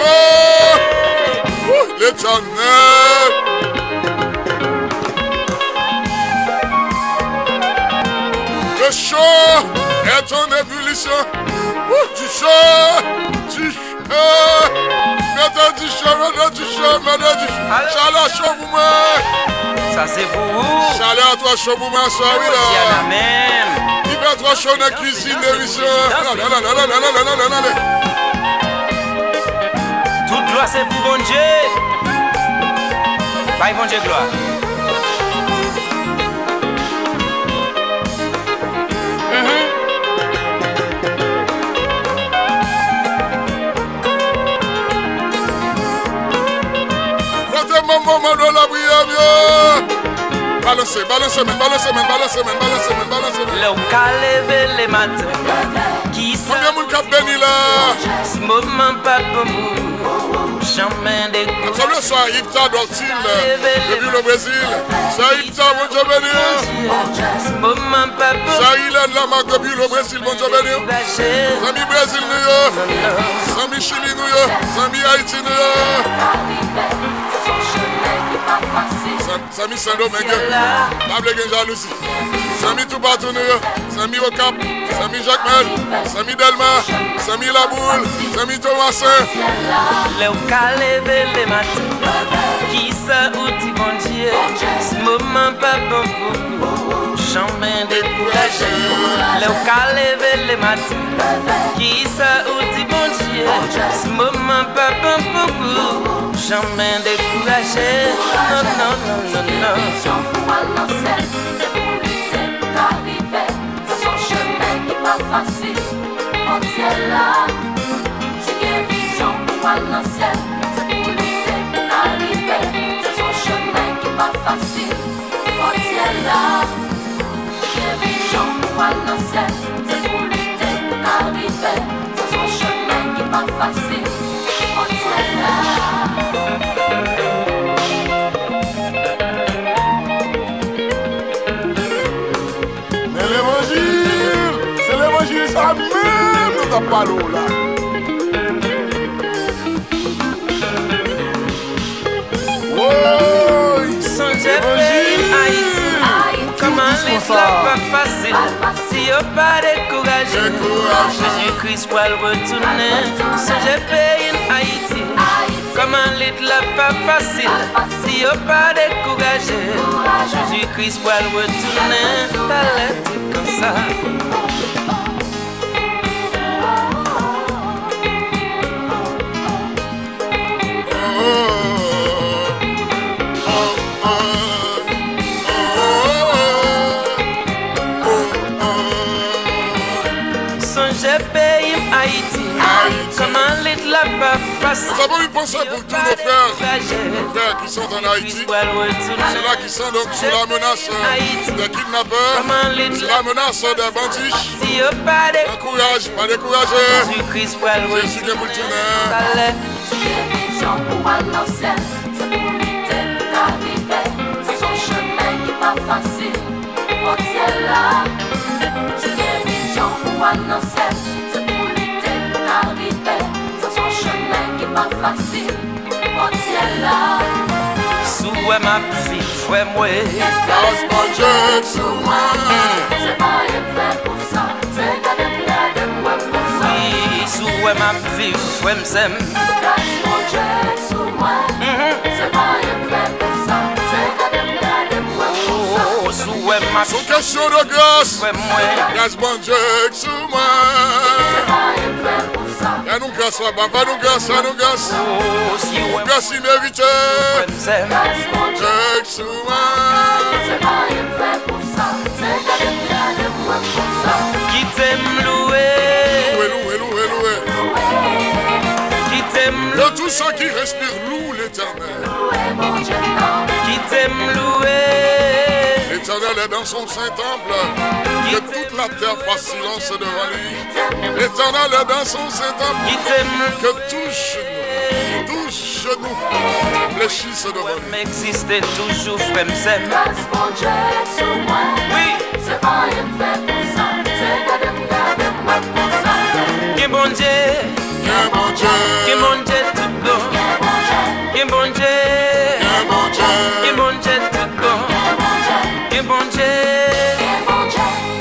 Oh, l'Éternel. Le chaud est en ébullition. Du chaud, Mettez du chaud, mettez du chaud, mettez du chaud. Chaleur chaud pour moi. Ça c'est pour vous. Chaleur toi chaud pour moi, soir, oui là. Même. Il fait trop chaud dans la cuisine, l'émission. Toute gloire c'est pour bon Dieu. Bye bon Dieu gloire. Moment de la prière, balancez, balancez, balancez, balancez, balancez, balancez. Le calé les matins. Qui ça? Combien de monde qui béni là? Ce moment pas pour vous. Jamais de coup. Absolument, soit Iftar d'Ortil, depuis le Brésil. C'est Iftar, bon Dieu béni. Ce moment pas pour vous. C'est Hélène Lamarck depuis le Brésil, bon Dieu béni. Sami Brésil, nous Sami Chili, nous Sami Haïti, nous Sami Saint-Domingue, Pable Gen jalousie. Sami tout partout, Sami au Cap, Sami Jacques Mel, Sami Delma, Sami Laboule, Sami Thomasin. Le calé les matins. Qui ça ou dit bon Dieu? Ce moment pas bon pour vous. Jamais découragé. Le calé les matins. Qui ça ou dit bon Dieu? Ce moment pas bon pour vous. Jamais découragé. Non, non, non, non, non. C'est pour lutter, pour arriver. C'est son chemin qui n'est pas facile. On tient là. C'est une vision pour aller dans le ciel. C'est pour lutter, pour arriver. C'est son chemin qui n'est pas facile. On tient là. C'est une vision pour aller dans le ciel. C'est pour lutter, pour arriver. C'est son chemin qui n'est pas facile. On tient là. Ça même nous t'a pas l'eau là. Oh, Son pays Haïti. Comment les pas facile. Si on pas découragé, Jésus-Christ va le retourner. Son pays Haïti. Comment les pas facile. Si on pas découragé, Jésus-Christ va le retourner. T'as l'air comme ça. Comment l'être là pas facile. Nous avons eu pensé pour tous nos frères qui sont en Haïti. Ceux-là qui sont donc sous la menace des kidnappeurs, sous la menace des bandits. Encourage, pas décourager. Jésus qui est pour le tourner. C'est une vision pour aller dans le ciel. C'est pour lutter, pour arriver. C'est son chemin qui n'est pas facile. On tient là. C'est une vision pour aller dans le ciel. C'est pour lutter, pour arriver. C'est son chemin qui n'est pas facile. On tient là. Sous ma vie, frère moi. Grâce mon Dieu sous moi. C'est pas un fait pour ça. C'est garder moi pour ça. Oui, sous ma vie, frère m'aime. Grâce mon Dieu sous moi. C'est pas un fait pour ça. C'est garder moi pour ça. Oh, sous ma Son question de grâce. frère moi. Grâce mon Dieu sous moi. C'est pas un fait pour ça. Et nous grâce, papa, nous grâce, nous grâce. Oh, si ouais, Grâce iméritée. frère m'aime. Grâce mon Dieu. Dieu sous moi. C'est pas un fait pour ça. C'est garder moi pour ça. Qui t'aime louer. Loué, loué, loué, loué. Qui t'aime De tous ceux qui respirent, loue l'éternel. Loué mon Dieu non. Qui t'aime louer. L'éternel est dans son saint temple. Que toute la terre fasse silence devant lui. L'éternel est dans son saint temple. Qui t'aime Que tous genoux fléchissent devant lui. m'existe toujours, frère m'aime. Grâce mon Dieu sous moi. Oui, C'est pas un fait pour ça. C'est garder moi pour ça. que bon Dieu. Que mon Dieu, Que mon Dieu tout bon. Que bon Dieu. que mon Dieu, Que bon Dieu tout bon. Que bon Dieu.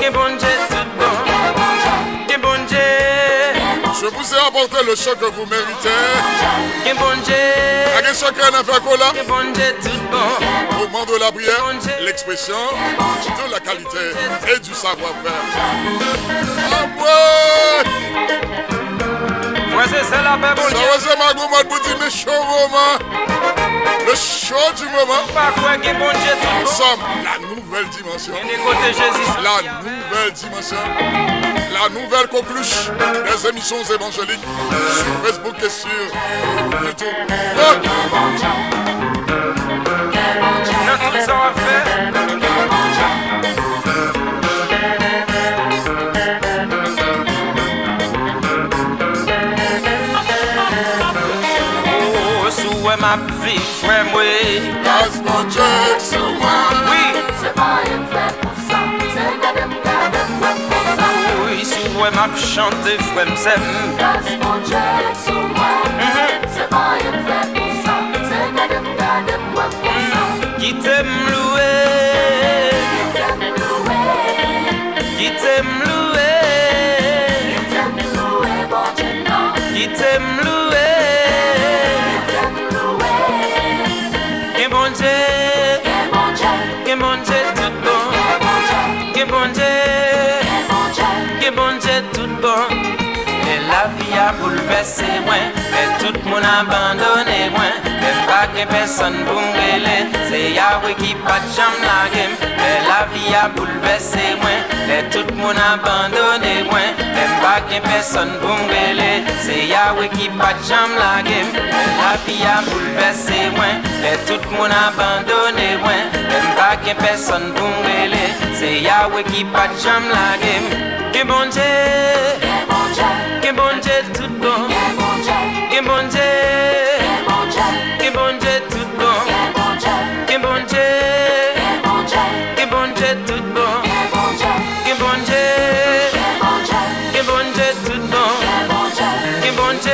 Que bon Dieu tout bon. Que bon Dieu. je vous ait apporté le choc que vous méritez. Que bon Dieu. Avec chacun a fait quoi là? Que bon Dieu tout bon. Au moment de la prière, l'expression de la qualité et du savoir-faire. C'est la paix pour Dieu. Ça va, c'est ma gomme pour dire le show moment. Le show du moment. Pas quoi que bon Dieu tout bon. Ensemble, la nouvelle dimension. La nouvelle dimension. La nouvelle conclusion des émissions évangéliques sur Facebook et sur YouTube. Dans tout ça on fait. Ma vie, frère, moi. Grâce mon Dieu sur moi. Oui. C'est pas une fête pour ça. C'est gadem pour ça. Oui, si moi m'a chanté, frère, m'aime. Grâce mon Dieu sur moi. C'est pas une fête pour ça. C'est gadem pour ça. Qui t'aime louer. Qui t'aime louer. Qui t'aime louer. Qui t'aime louer, bon Dieu non. Qui t'aime louer. La vie a bouleversé moi, mais tout le monde abandonné moi. Même pas que personne pour me c'est Yahweh qui pas de jambe la game. Mais la vie a bouleversé moi, mais tout le monde abandonné moi. Même pas que personne pour me c'est Yahweh qui pas de jambe la game. Mais la vie a bouleversé moi, mais tout le monde abandonné moi. Même pas que personne pour me c'est Yahweh qui pas de jambe la game. Que bon Dieu. Que bon Dieu tout bon. Que bon Dieu. Que bon Dieu tout bon. Que bon Dieu. Que bon Dieu tout bon. Que bon Dieu. Que bon Dieu tout bon. Que bon Dieu.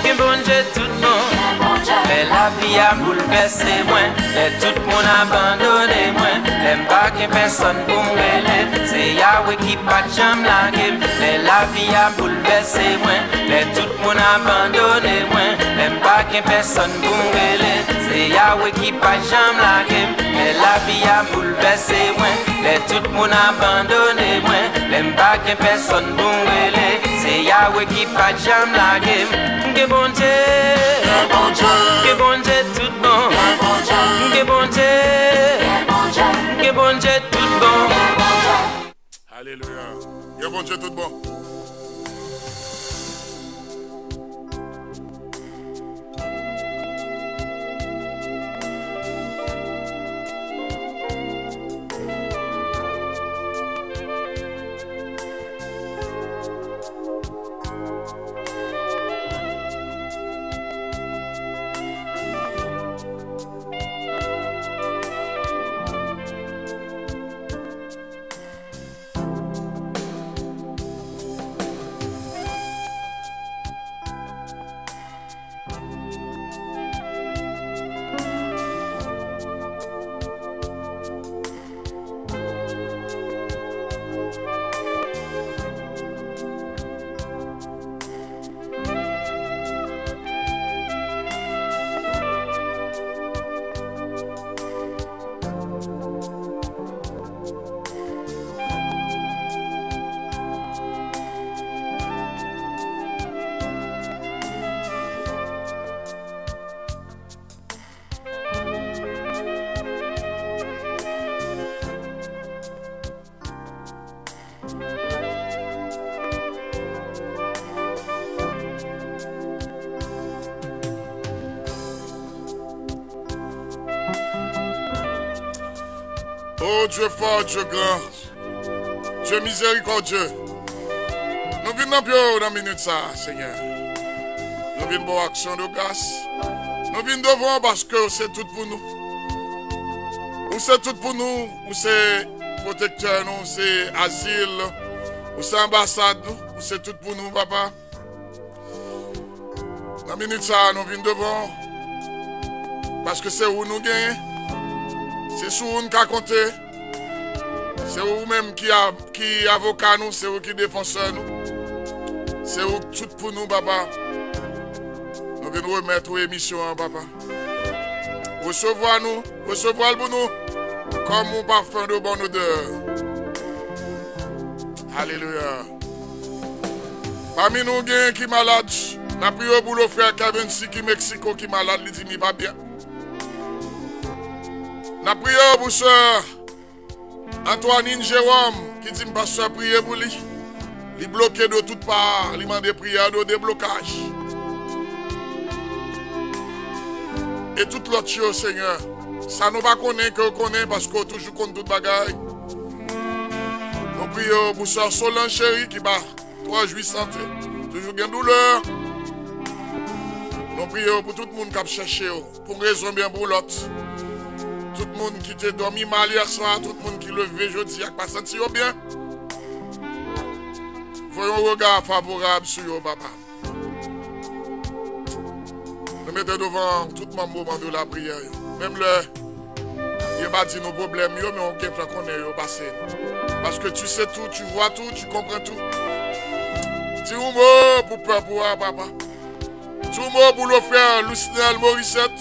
Que bon Dieu tout bon. Mais la vie a bouleversé moi. Et tout le monde abandonné moi. Même pas que personne pour me c'est Yahweh qui pas de jambe la game. Mais la vie a bouleversé moi. Mais tout le monde abandonné moi. Même pas que personne pour me c'est Yahweh qui pas de jambe la game. Mais la vie a bouleversé moi. Mais tout le monde abandonné moi. Même pas que personne pour me c'est Yahweh qui pas de jambe la game. Que bon Dieu. Que bon Dieu. Que bon Dieu tout bon. Que bon Dieu. Que bon Dieu tout bon. Alléluia. Que bon Dieu tout bon. Oh Dieu fort, Dieu grand, Dieu miséricordieux. Nous venons dans la minute ça, Seigneur. Nous venons pour action de grâce. Nous venons devant parce que c'est tout pour nous. Ou c'est tout pour nous, ou c'est protecteur, ou c'est asile, ou c'est ambassade, ou c'est tout pour nous, papa. Dans la minute ça, nous venons devant parce que c'est où nous gagnons. C'est sur nous qui a compté. C'est vous-même qui avocat nous, c'est vous qui défenseur nous. C'est tout pour nous, papa. Nous venons remettre aux émissions, papa. Recevoir pour nous, comme un parfum de bonne odeur. Alléluia. Parmi nous, il y a qui est malade. Nous prions pour le frère Kevin qui est Mexico qui est malade, il dit qu'il va bien. Nous prions pour sœur Antoine Jérôme qui dit que je prier pour lui. Il est bloqué de toutes parts, il demande des prières de déblocage. Et tout l'autre chose, Seigneur, ça nous va connaître que connaît parce qu'on toujours compte toute bagaille. Nous prions pour sœur Solange chérie qui bat 3 jours santé, toujours bien douleur. Nous prions pour tout le monde qui a cherché, pour raison bien pour l'autre. Tout le monde qui t'a dormi mal hier soir, tout le monde qui levé jeudi, qui n'a pas senti bien. Voyons un regard favorable sur vous, papa. Nous mettons devant tout le moment de la prière. Même il n'y a pas dit nos problèmes, mais on peut connaître passé. Parce que tu sais tout, tu vois tout, tu comprends tout. Dis un mot pour peur pour papa. Dis un mot pour le frère Lucinel Morissette.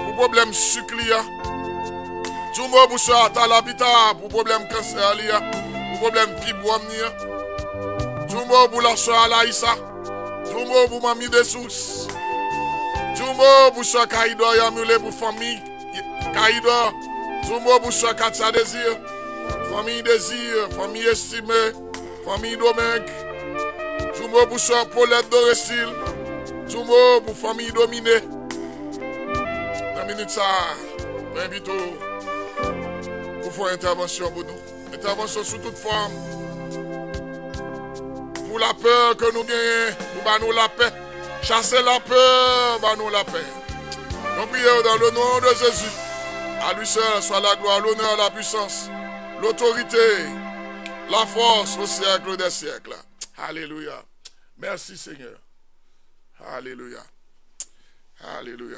Pour problème sucre. Dis un mot pour soeur Talabita, pour problème cancer. Pour problème fibrome. Dis un mot pour la soeur Alaïssa. Dis un mot pour mamie de Sous. Dis un mot pour soeur Kaïdo Yamule pour famille. Kaïdo. Dis un mot pour soeur Katia Désir. Famille Désir, famille estimée, famille Domingue. Dis un mot pour soeur Paulette Dorécile. Dis un mot pour famille dominée. Dans minute ça, je m'invite pour faire intervention pour nous. Intervention sous toute forme. Pour la peur que nous gagnons, pour nous la paix. Chasser la peur, pour nous la paix. Nous prions dans le nom de Jésus. À lui seul soit la gloire, l'honneur, la puissance, l'autorité, la force au siècle des siècles. Alléluia. Merci Seigneur. Alléluia. Alléluia.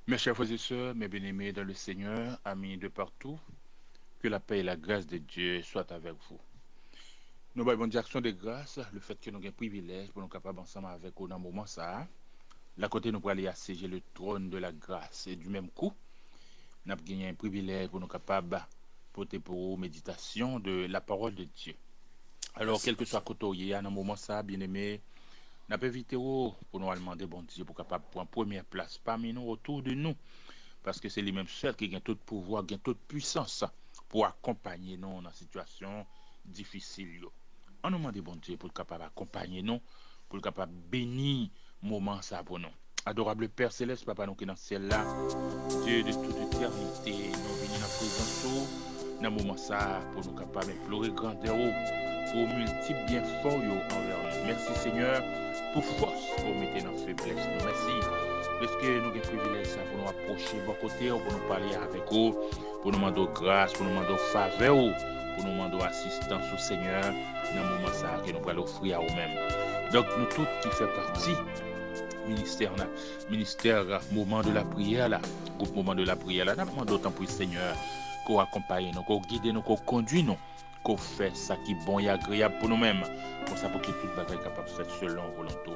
Mes chers frères et sœurs, mes bien-aimés dans le Seigneur, amis de partout, que la paix et la grâce de Dieu soient avec vous. Nous avons une action de grâce, le fait que nous avons un privilège pour nous capables ensemble avec vous dans ce moment ça. La côté nous pour aller assiéger le trône de la grâce et du même coup, nous avons gagné un privilège pour nous capables porter pour vous méditation de la parole de Dieu. Alors, quel que soit côté dans ce moment ça, bien-aimés, nous avons invité pour nous demander bon Dieu pour capable prendre première place parmi nous autour de nous parce que c'est les mêmes seuls qui ont tout pouvoir, qui ont toute puissance pour accompagner nous dans une situation difficile. On nous demande bon Dieu pour capable accompagner nous, pour capable bénir moment ça pour nous. Adorable Père céleste, papa nous qui dans le ciel là, Dieu de toute éternité, nous venons dans présence dans moment ça pour nous capable implorer grandeur pour multiples bienfaits envers nous. Merci Seigneur pour force pour mettre dans faiblesse. Merci parce que nous avons le privilège pour nous approcher de vos côtés, pour nous parler avec vous, pour nous demander grâce, pour nous demander faveur, pour nous demander assistance au Seigneur dans le moment ça que nous allons offrir à vous-mêmes. Donc nous tous qui faisons partie ministère moment de la prière là, groupe moment de la prière là, nous demandons d'autant pour le Seigneur qu'on accompagne nous, qu'on guide nous, qu'on conduit nous, qu'on fait ça qui est bon et agréable pour nous-mêmes, pour ça pour que toute bagaille capable de faire selon volonté.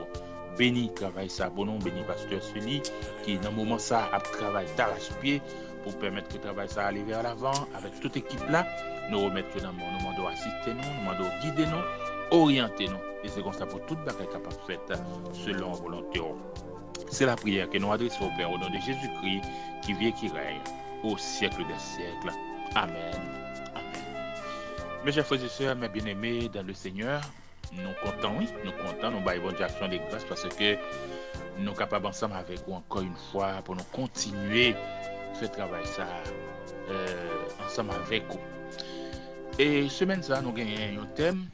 Béni travail ça pour nous, béni pasteur Sully qui dans le moment ça a travaillé d'arrache-pied pour permettre que le travail ça aille vers l'avant avec toute équipe là, nous remettre dans le monde, nous demandons assister nous, nous demandons guider nous, orienter nous et c'est comme ça pour toute bagaille capable de faire selon volonté. C'est la prière que nous adressons au Père au nom de Jésus-Christ qui vit et qui règne au siècle des siècles. Amen. Mes chers frères et sœurs, mes bien-aimés dans le Seigneur, nous comptons, nous baillons bonne action de grâce parce que nous sommes capables ensemble avec vous encore une fois pour nous continuer ce travail ça ensemble avec vous. Et semaine ça, nous gagnons un thème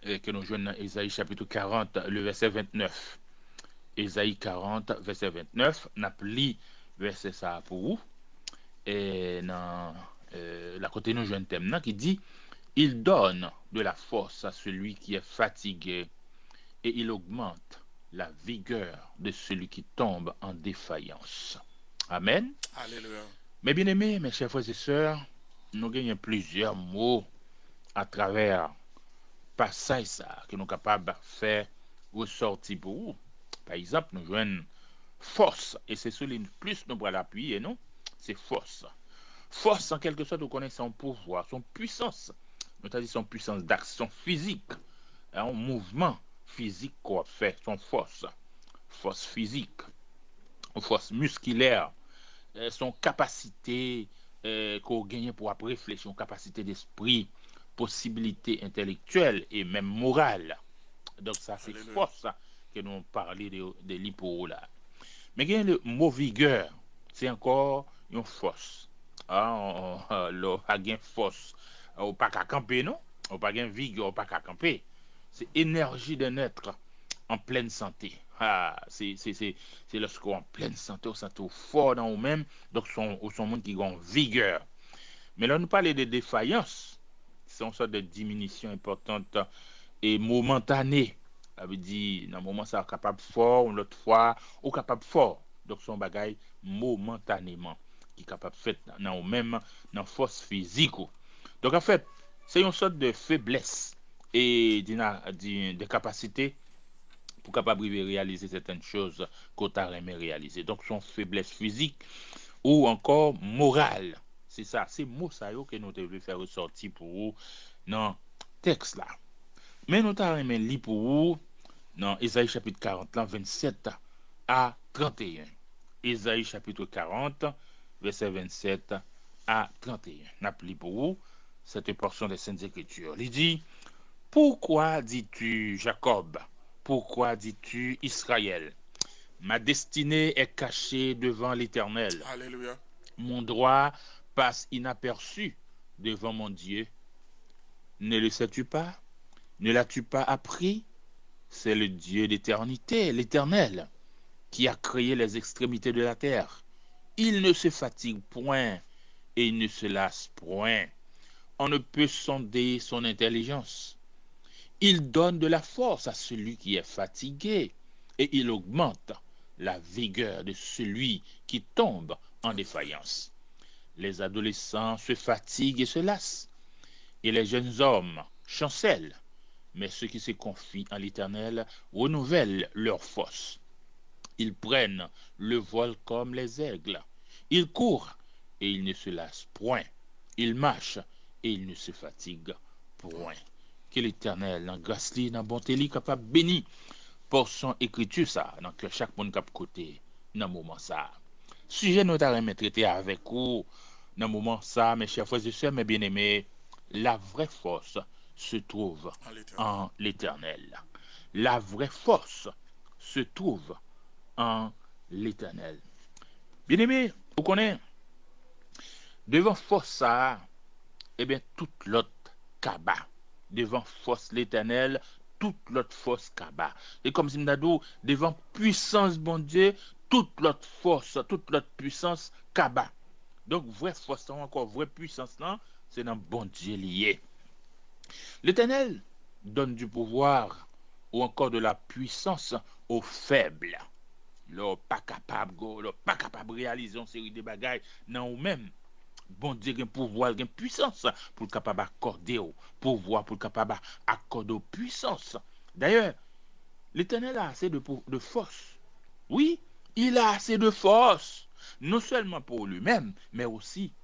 que nous jouons dans Ésaïe chapitre 40, le verset 29. Ésaïe 40, verset 29, nous avons lu verset ça pour vous. Et dans la côté nous jeune thème qui dit il donne de la force à celui qui est fatigué et il augmente la vigueur de celui qui tombe en défaillance. Amen. Alléluia. Mes bien-aimés, mes chers frères et sœurs, nous gagnons plusieurs mots à travers passage ça que nous sommes capables de faire ressortir pour vous. Par exemple, nous jouons force, et c'est celui plus nous pourrons l'appuyer, non? C'est force. Force, en quelque sorte, nous connaissons son pouvoir, son puissance. Nous avons dit son puissance d'action physique, un mouvement physique qu'on fait, son force. Force physique, force musculaire, son capacité qu'on gagne pour réfléchir, son capacité d'esprit, possibilité intellectuelle et même morale. Donc ça, c'est force que nous parlons de l'hypo là. Mais il y a le mot vigueur, c'est encore une force. On a une force. On n'a pas qu'à camper, non? On n'a pas de vigueur, on n'a pas qu'à camper. C'est énergie d'un être en pleine santé. C'est lorsqu'on est en pleine santé, on sent fort dans nous-mêmes, donc on son monde qui a une vigueur. Mais là, nous parlons de défaillance. C'est une sorte de diminution importante et momentanée. Ça veut dire, dans un moment, ça est capable fort, l'autre fois, ou capable fort. Donc, son bagage momentanément, qui est capable de faire dans nous-mêmes, dans force physique. Donc, en fait, c'est une sorte de faiblesse et de capacité pour capable de réaliser certaines choses qu'on a aimé réaliser. Donc, son faiblesse physique ou encore morale. C'est ça, c'est mot ça que nous devons faire ressortir pour vous dans le texte là. Mais nous avons aimé lire pour vous dans Ésaïe chapitre 40, 27 à 31. Ésaïe chapitre 40, verset 27 à 31. Nous avons lu pour vous cette portion des Saintes Écritures. Il dit, pourquoi dis-tu Jacob? Pourquoi dis-tu Israël? Ma destinée est cachée devant l'Éternel. Alléluia. Mon droit passe inaperçu devant mon Dieu. Ne le sais-tu pas? Ne l'as-tu pas appris? C'est le Dieu d'éternité, l'Éternel, qui a créé les extrémités de la terre. Il ne se fatigue point et il ne se lasse point. On ne peut sonder son intelligence. Il donne de la force à celui qui est fatigué et il augmente la vigueur de celui qui tombe en défaillance. Les adolescents se fatiguent et se lassent, et les jeunes hommes chancellent, mais ceux qui se confient en l'Éternel renouvellent leur force. Ils prennent le vol comme les aigles, ils courent et ils ne se lassent point, ils marchent et ils ne se fatiguent point. Que l'Éternel, dans grâce li, dans bonté li, capable béni pour son écriture ça, dans que chaque monde cap côté, dans moment ça. Sujet nous avons traité avec vous dans le moment ça, mes chers frères et sœurs, mes bien-aimés, la vraie force se trouve en l'Éternel. La vraie force se trouve en l'Éternel. Bien-aimés, vous connaissez, devant force ça, eh bien, toute l'autre kaba. Devant force l'Éternel, toute l'autre force kaba. Et comme si nous devant puissance, bon Dieu, toute l'autre force, toute l'autre puissance kaba. Donc, vraie force, encore vraie puissance, là, c'est dans bon Dieu lié. L'Éternel donne du pouvoir ou encore de la puissance aux faibles. Leur pas capable de réaliser une série de bagailles dans eux-mêmes. Bon Dieu a un pouvoir, une puissance pour capable accorder au pouvoir, pour capable accorder puissance. D'ailleurs, l'Éternel a assez de force. Oui, il a assez de force. Non seulement pour lui-même, mais aussi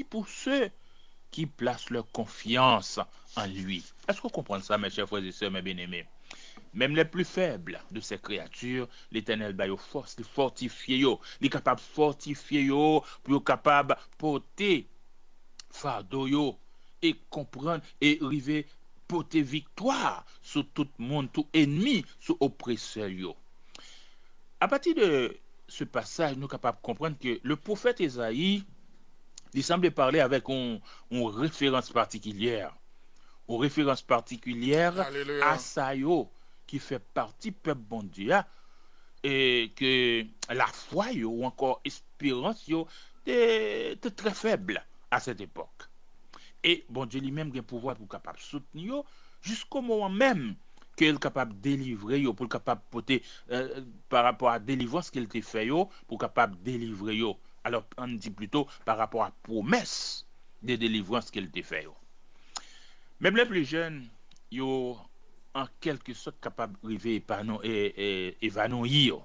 pour ceux qui placent leur confiance en lui. Est-ce qu'on comprend ça, mes chers frères et sœurs, mes bien-aimés? Même les plus faibles de ces créatures, l'Éternel ba yo force, il fortifie yo, il est capable de fortifier yo, pour capable de porter fardeau yo, et comprendre, et arriver porter victoire sur tout le monde, tout ennemi, sur oppresseur yo. À partir de ce passage, nous sommes capables de comprendre que le prophète Ésaïe, il semble parler avec une référence particulière. Une référence particulière Alléluia. à Sayo, qui fait partie peuple bon Dieu, et que la foi yo, ou encore espérance yo, est très faible à cette époque. Et bon Dieu lui-même a le pouvoir pour capable soutenir jusqu'au moment même qu'il est capable de délivrer pour capable porter par rapport à délivrance qu'il t'a fait pour capable délivrer. Alors on dit plutôt par rapport à promesse de délivrance qu'il t'a fait. Même les plus jeunes, yo en quelque sorte capable de arriver et évanouir.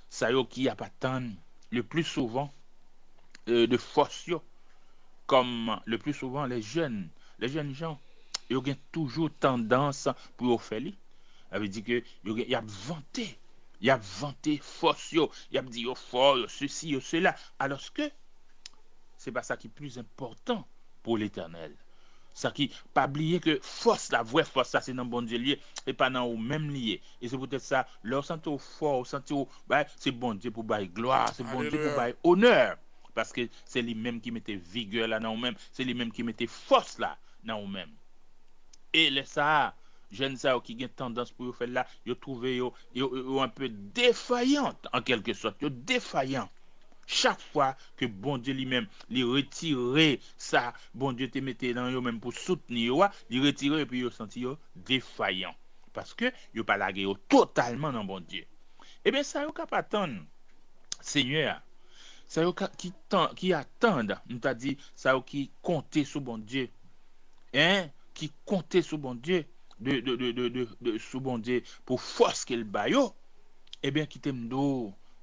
Ça yo qui a pas tant le plus souvent de force comme le plus souvent les jeunes gens ils ont toujours tendance pour faire li. Ça veut dire que il y a vanté force il y a dit yo fort ceci yo cela alors que c'est pas ça qui est plus important pour l'Éternel. Ça qui pas oublier que force la vraie force ça c'est dans bon Dieu lié et pas dans au même lié et c'est peut-être ça leur senti au fort senti au bah c'est bon Dieu pour bailler gloire c'est bon Dieu pour bailler honneur parce que c'est lui-même qui mettait vigueur là dans nous-mêmes c'est lui-même qui mettait force là dans nous-mêmes et les ça jeunes ça qui ont tendance pour faire là yo trouvé yo un peu défaillante en quelque sorte yo défaillant. Chaque fois que bon Dieu lui-même lui retirer ça, bon Dieu te mettait dans eux même pour soutenir, lui retirer et puis yo senti yo défaillant parce que yo pas lagué yo totalement dans bon Dieu. Eh bien ça yo capable attendre Seigneur. Ça yo qui attendent, nous t'a dit ça yo qui compter sur bon Dieu. Hein, qui compter sur bon Dieu de sur bon Dieu pour force qu'il ba yo. Eh bien qui t'aime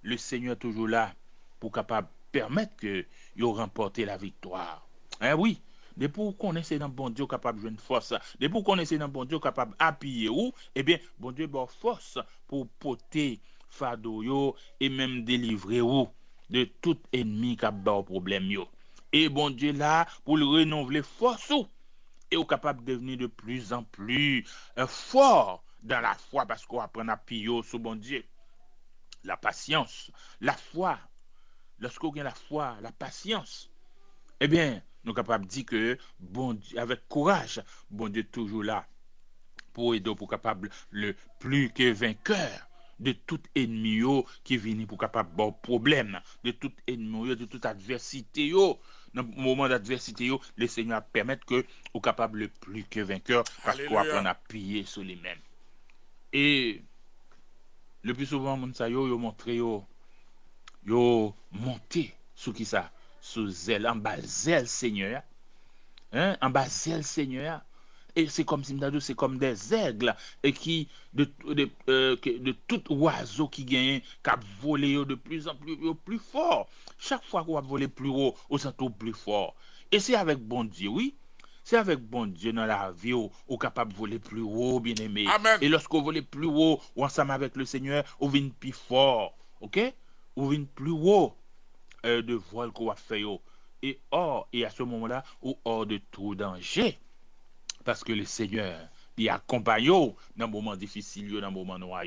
le Seigneur toujours là pour capable permettre que yo remporter la victoire. Hein oui, de pour connaître dans bon Dieu capable de jouer une force, de pour connaître dans bon Dieu capable appuyer ou eh bien bon Dieu bon force pour porter fardeau yo et même délivrer ou de tout ennemi qui a ba problème yo. Et bon Dieu là pour le renouveler force ou et ou capable de devenir de plus en plus fort dans la foi parce qu'on apprend à appuyer sur bon Dieu. La patience, la foi. Lorsqu'on a la foi, la patience, eh bien, nous sommes capables de dire que, bon Dieu, avec courage, bon Dieu est toujours là pour aider, pour capable le plus que vainqueur de tout ennemi qui vient pour capable de problème, de tout ennemi, de toute adversité. Dans le moment d'adversité, le Seigneur permet que vous capable le plus que vainqueur parce qu'on apprend à piller sur lui-même. Et le plus souvent, mon sa yo montré yo monté sous qui ça sous zèle en bas zèle Seigneur hein en bas zèle Seigneur et c'est comme si c'est comme des aigles et qui de tout oiseau qui gagne cap voler de plus en plus fort chaque fois qu'on va voler plus haut on sent plus fort et c'est avec bon Dieu oui c'est avec bon Dieu dans la vie ou capable de voler plus haut bien aimé. Amen. Et lorsqu'on vole plus haut ou ensemble avec le Seigneur on vient plus fort OK ou vient plus haut de vol qu'on va faire et à ce moment-là ou hors de tout danger parce que le Seigneur il accompagne dans le moment difficile dans le moment noir.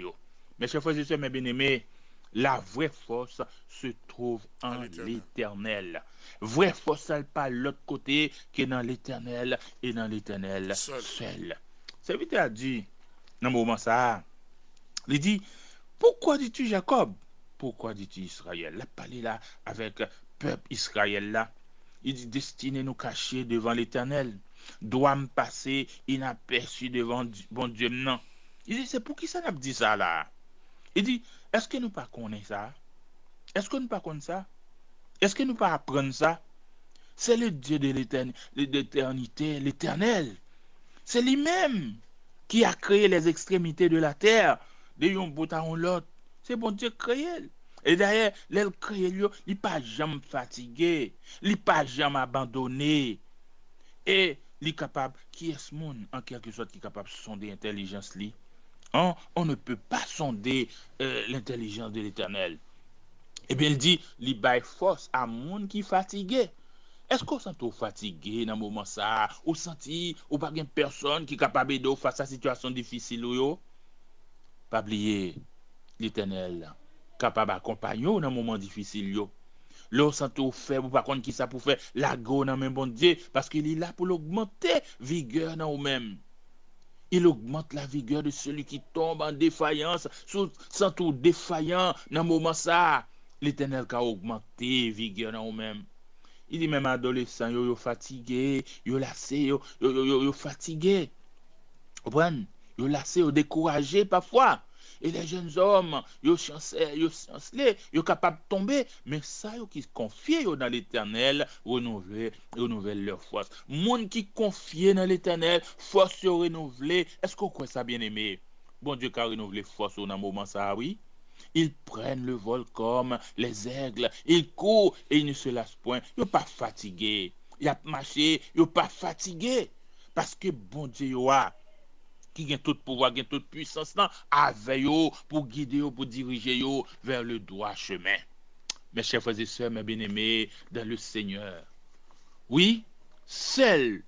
Mes chers frères et sœurs mes bien-aimés la vraie force se trouve en l'Éternel. Vraie force elle pas l'autre côté que dans l'Éternel et dans l'Éternel seul. C'est vite à dire dans le moment ça il dit pourquoi dis-tu Jacob? Pourquoi dis-tu Israël? Là, parler là avec peuple Israël là. Il dit destiné nous cacher devant l'Éternel. Doit me passer inaperçu devant bon Dieu non. Il dit c'est pour qui ça n'a dit ça là? Il dit est-ce que nous pas connaissons ça? Est-ce que nous pas connaissons ça? Est-ce que nous pas apprendre ça? C'est le Dieu de l'éternité, l'Éternel. C'est lui-même qui a créé les extrémités de la terre, de yon bout à l'autre. C'est bon Dieu créé. Et d'ailleurs, l'elle créé lui, il pas jamais fatigué, il pas jamais abandonné. Et il capable qui est ce monde en quelque sorte qui est capable de sonder l'intelligence li. On ne peut pas sonder l'intelligence de l'Éternel. Eh bien, il dit, il baille force à monde qui est fatigué. Est-ce qu'on sent fatigué dans le moment ça? Ou senti, ou pas une personne qui est capable de face à une situation difficile ou pas oublier l'Éternel capable d'accompagner dans un moment difficile yo. Là sent faible ou pas contre qui ça pour faire la go dans même bon Dieu parce qu'il est là pour augmenter vigueur dans vous-même. Il augmente la vigueur de celui qui tombe en défaillance, sans tout défaillant dans le moment ça. L'Éternel a augmenté vigueur dans vous-même. Il dit même adolescents, yo fatigué, yo lassé, yo fatigué. Vous comprenez? Yo lassé, yo découragé parfois. Et les jeunes hommes, yo chancelés, yo capable de tomber, mais ça yo qui confient yo dans l'Éternel, renouveler leur force. Monde qui confie dans l'Éternel, force yo renouveler. Est-ce qu'on croit ça bien aimé? Bon Dieu qui a renouvelé force dans moment ça oui. Ils prennent le vol comme les aigles. Ils courent et ils ne se lassent point. Ils ne sont pas fatigués. Ils ont marché, ils ne sont pas fatigués. Parce que bon Dieu, qui a tout pouvoir, qui a toute puissance, avec eux pour guider, pour diriger vers le droit chemin. Mes chers frères et sœurs, mes bien-aimés, dans le Seigneur. Oui, seul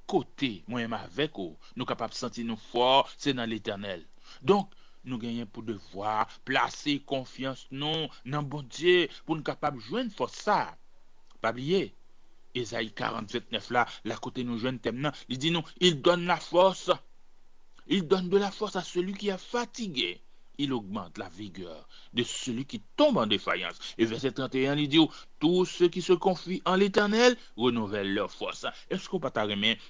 côté, moi-même avec eux, nous sommes capables de sentir nous forts, c'est dans l'Éternel. Donc, nous gagnons pour devoir placer confiance non dans bon Dieu pour nous capables de joindre force ça. Pas oublier. Ésaïe 47:9 là côté nous joindre thème il dit non, il donne la force. Il donne de la force à celui qui est fatigué. Il augmente la vigueur de celui qui tombe en défaillance. Et verset 31, il dit tous ceux qui se confient en l'Éternel renouvellent leur force. Est-ce qu'on peut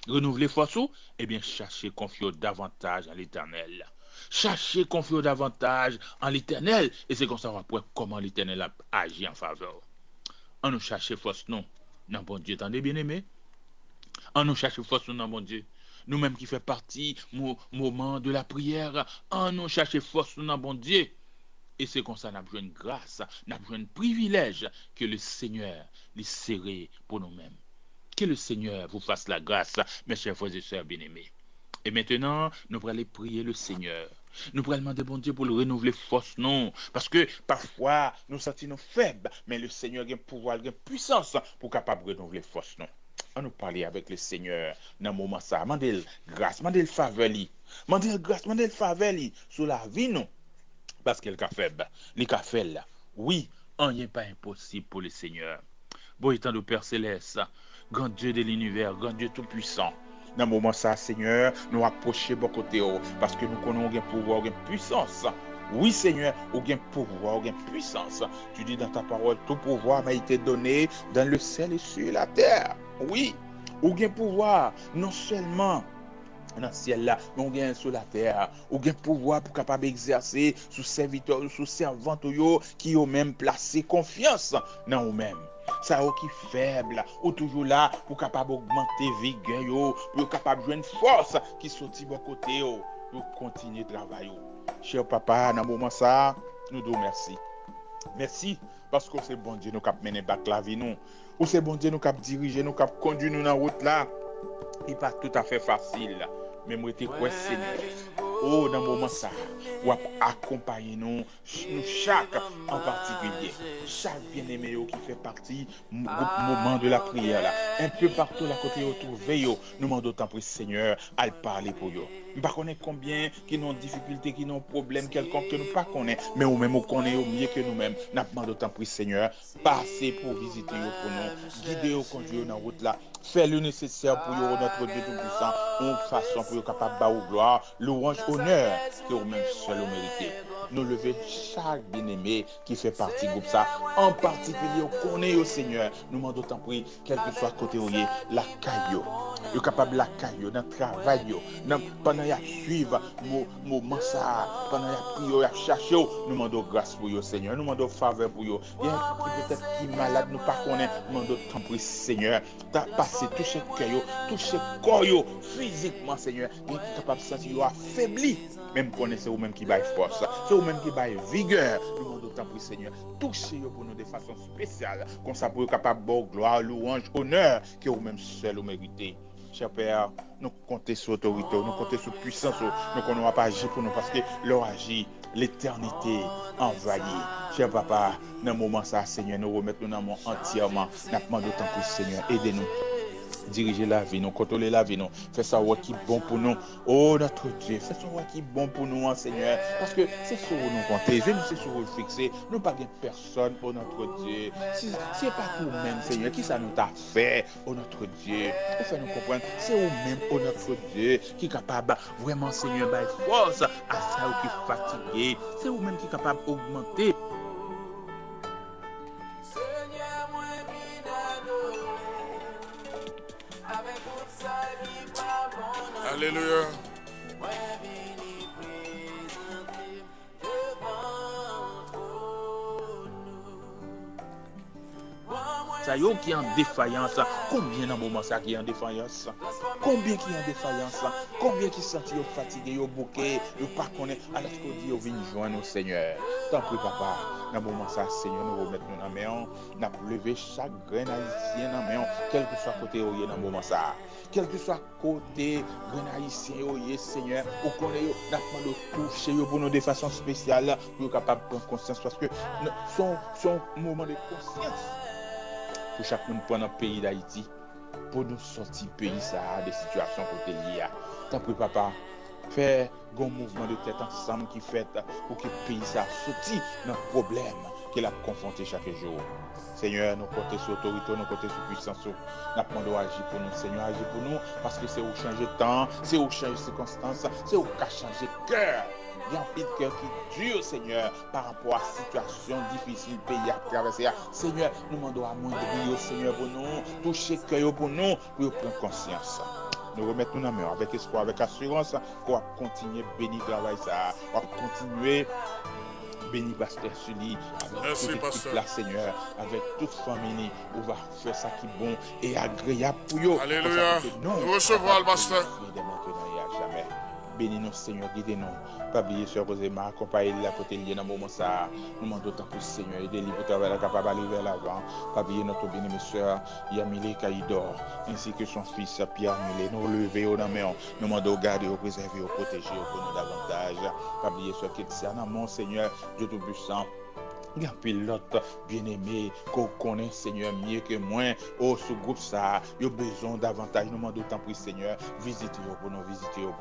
renouveler force ou? Eh bien, cherchez confier davantage en l'Éternel. Cherchez confier davantage en l'Éternel. Et c'est comme ça qu'on va voir comment l'Éternel a agi en faveur. On nous cherche force, non. Non, bon Dieu, attendez bien aimé. On nous cherche force, non, bon Dieu. Nous-mêmes qui fait partie moment de la prière, on nous cherche force, non, bon Dieu. Et c'est comme ça qu'on a besoin de grâce, on a besoin de privilège que le Seigneur les serre pour nous-mêmes. Que le Seigneur vous fasse la grâce, mes chers frères et sœurs bien-aimés. Et maintenant, nous allons aller prier le Seigneur. Nous allons demander bon Dieu pour le renouveler force, non. Parce que parfois, nous sentons faibles, mais le Seigneur a un pouvoir, a une puissance pour capable de renouveler force, non. On nous parler avec le Seigneur dans un moment ça. Mandez grâce, mandez faveur, mandez grâce, mandez faveur sur la vie, non. Parce qu'elle est faible, il est faible. Oui, rien n'est pas impossible pour le Seigneur. Bon étant de Père Céleste, grand Dieu de l'univers, grand Dieu tout-puissant. Dans ce moment ça, Seigneur, nous approchons de côté parce que nous connaissons un pouvoir, une puissance. Oui, Seigneur, aucun pouvoir, aucune puissance. Tu dis dans ta parole, tout pouvoir m'a été donné dans le ciel et sur la terre. Oui, aucun pouvoir, non seulement dans le ciel là, mais on gagne sur la terre. Aucun pouvoir pour capable exercer sous serviteurs, sous servantes qui ont même placé confiance dans eux-mêmes. Ça qui faible ou toujours là pour capable augmenter vigueur pour capable joindre force qui sorti bon côté pour continuer travail. Cher papa, dans moment ça, nous disons merci. Merci parce que c'est bon Dieu nous cap mener back la vie nous. Ou c'est bon Dieu nous cap diriger, nous cap conduire nous dans route là. Il pas tout à fait facile. Mais moi j'étais quoi Seigneur. Oh, dans le moment ça, ou accompagner nous chaque en particulier, chaque bien-aimé qui fait partie du moment de la prière là, un peu partout à côté autour, veillez, nous demandons d'autant plus Seigneur à parler pour eux. Nous ne connaissons pas combien qui ont difficultés, qui ont problèmes quelconques que nous ne connaissons pas, mais nous même connaissons mieux que nous-mêmes. Nous demandons d'autant plus Seigneur, passer pour visiter eux pour nous, guider eux, conduire dans la route là. Faire le nécessaire pour eux, notre Dieu tout-puissant, en façon pour eux capable de gloire, louange, honneur, que vous-même seul vous méritez. Nous lever chaque bien-aimé qui fait partie du groupe ça, en particulier, on connaît au Seigneur. Nous demandons d'autant plus, quel que soit côté où la caillou, vous capable la caillou, dans le travail, pendant qu'il suivre moment ça, pendant qu'il prier, il chercher, nous demandons grâce pour vous, Seigneur. Nous demandons faveur pour vous. Il y a peut-être qui est malade, nous ne connaissons pas, nous demandons d'autant plus, Seigneur. C'est toucher cœur, toucher corps physiquement, Seigneur, et capable de sentir affaibli. Même connaissez vous même qui baille force, c'est vous même qui baille vigueur. Nous demandons d'autant plus, Seigneur, touchez pour nous de façon spéciale, comme ça pour capable de gloire, louange, honneur, que vous même seul vous méritez. Cher Père, nous comptons sur l'autorité, nous comptons sur la puissance, nous ne pouvons pas agir pour nous parce que leur agit, l'éternité envahie. Cher Papa, dans le moment ça, Seigneur, nous remettons dans le monde entièrement. Nous demandons d'autant plus, Seigneur, aidez-nous. Diriger la vie, nous contrôler la vie, nous faire ça qui est bon pour nous. Oh notre Dieu, fais ça qui est bon pour nous, Seigneur. Parce que c'est sur nous compter, je ne sais sur vous fixer. Nous pas de personne, oh notre Dieu. Si c'est pas nous-mêmes, Seigneur, qui ça nous t'a fait, oh notre Dieu. Pour faire nous comprendre, c'est vous-même, oh notre Dieu, qui est capable vraiment, Seigneur, de force à ça qui est fatigué. C'est vous-même qui est capable d'augmenter. Seigneur, moi Alléluia. Ça y est qui est en défaillance, combien dans moment ça qui est en défaillance, combien qui est en défaillance, combien qui sentent fatigué, yo bouqué, yo pas connaît alors qu'on dit yo vinn joindre au Seigneur. Tant pis papa, dans moment ça Seigneur nous remettre nous dans main, n'a lever chaque grain haïtien dans main, quel que soit côté où dans moment ça. Quel que soit côté grain haïtien yo Seigneur, ou connaît yo n'a pas de toucher yo pour nous de façon spéciale pour capable prendre conscience parce que son moment de conscience pour chaque monde prendre le pays d'Haïti pour nous sortir pays ça des situations côté liées. Tant pis papa, faire un mouvement de tête ensemble qui fait pour que le pays ça sorti dans le problème qu'il a confronté chaque jour. Seigneur, nous comptons sur l'autorité, nous comptons sur la puissance. Nous demandons agir pour nous. Seigneur, agir pour nous parce que c'est où changer de temps, c'est où changer de circonstances, c'est où changer de cœur. Il y a un petit cœur qui dure, Seigneur, par rapport à la situation difficile pays à traverser. Seigneur, nous demandons à moindrir, Seigneur, pour nous, toucher le cœur pour nous, pour prendre conscience. Nous remettons nos mains avec espoir, avec assurance, pour continuer à bénir le travail, pour continuer béni Pasteur Sully, avec toute l'équipe là, Seigneur, avec toute famille, on va faire ça qui est bon et agréable pour eux. Alléluia. Nous recevons le Pasteur. Jamais. Bénis-nous, Seigneur, guidez-nous. Pas oublier, Sœur Roséma, accompagner la côté liée dans le moment ça. Nous demandons d'autant plus, Seigneur, aidez-les pour travailler capable d'aller vers l'avant. Pas oublier notre bien-aimée sœur, Yamile Kaïdor, ainsi que son fils, Pierre Milé. Nous lever au nom, nous demandons garder, préserver, protéger, pour nous davantage. Pas oublier, Sœur Kétiana, mon Seigneur, Dieu Tout-Puissant. Il y a un pilote bien-aimé qu'on connaît, Seigneur, mieux que moi. Oh, ce groupe, ça, il y a besoin davantage. Nous demandons d'autant plus, Seigneur, visitez-vous pour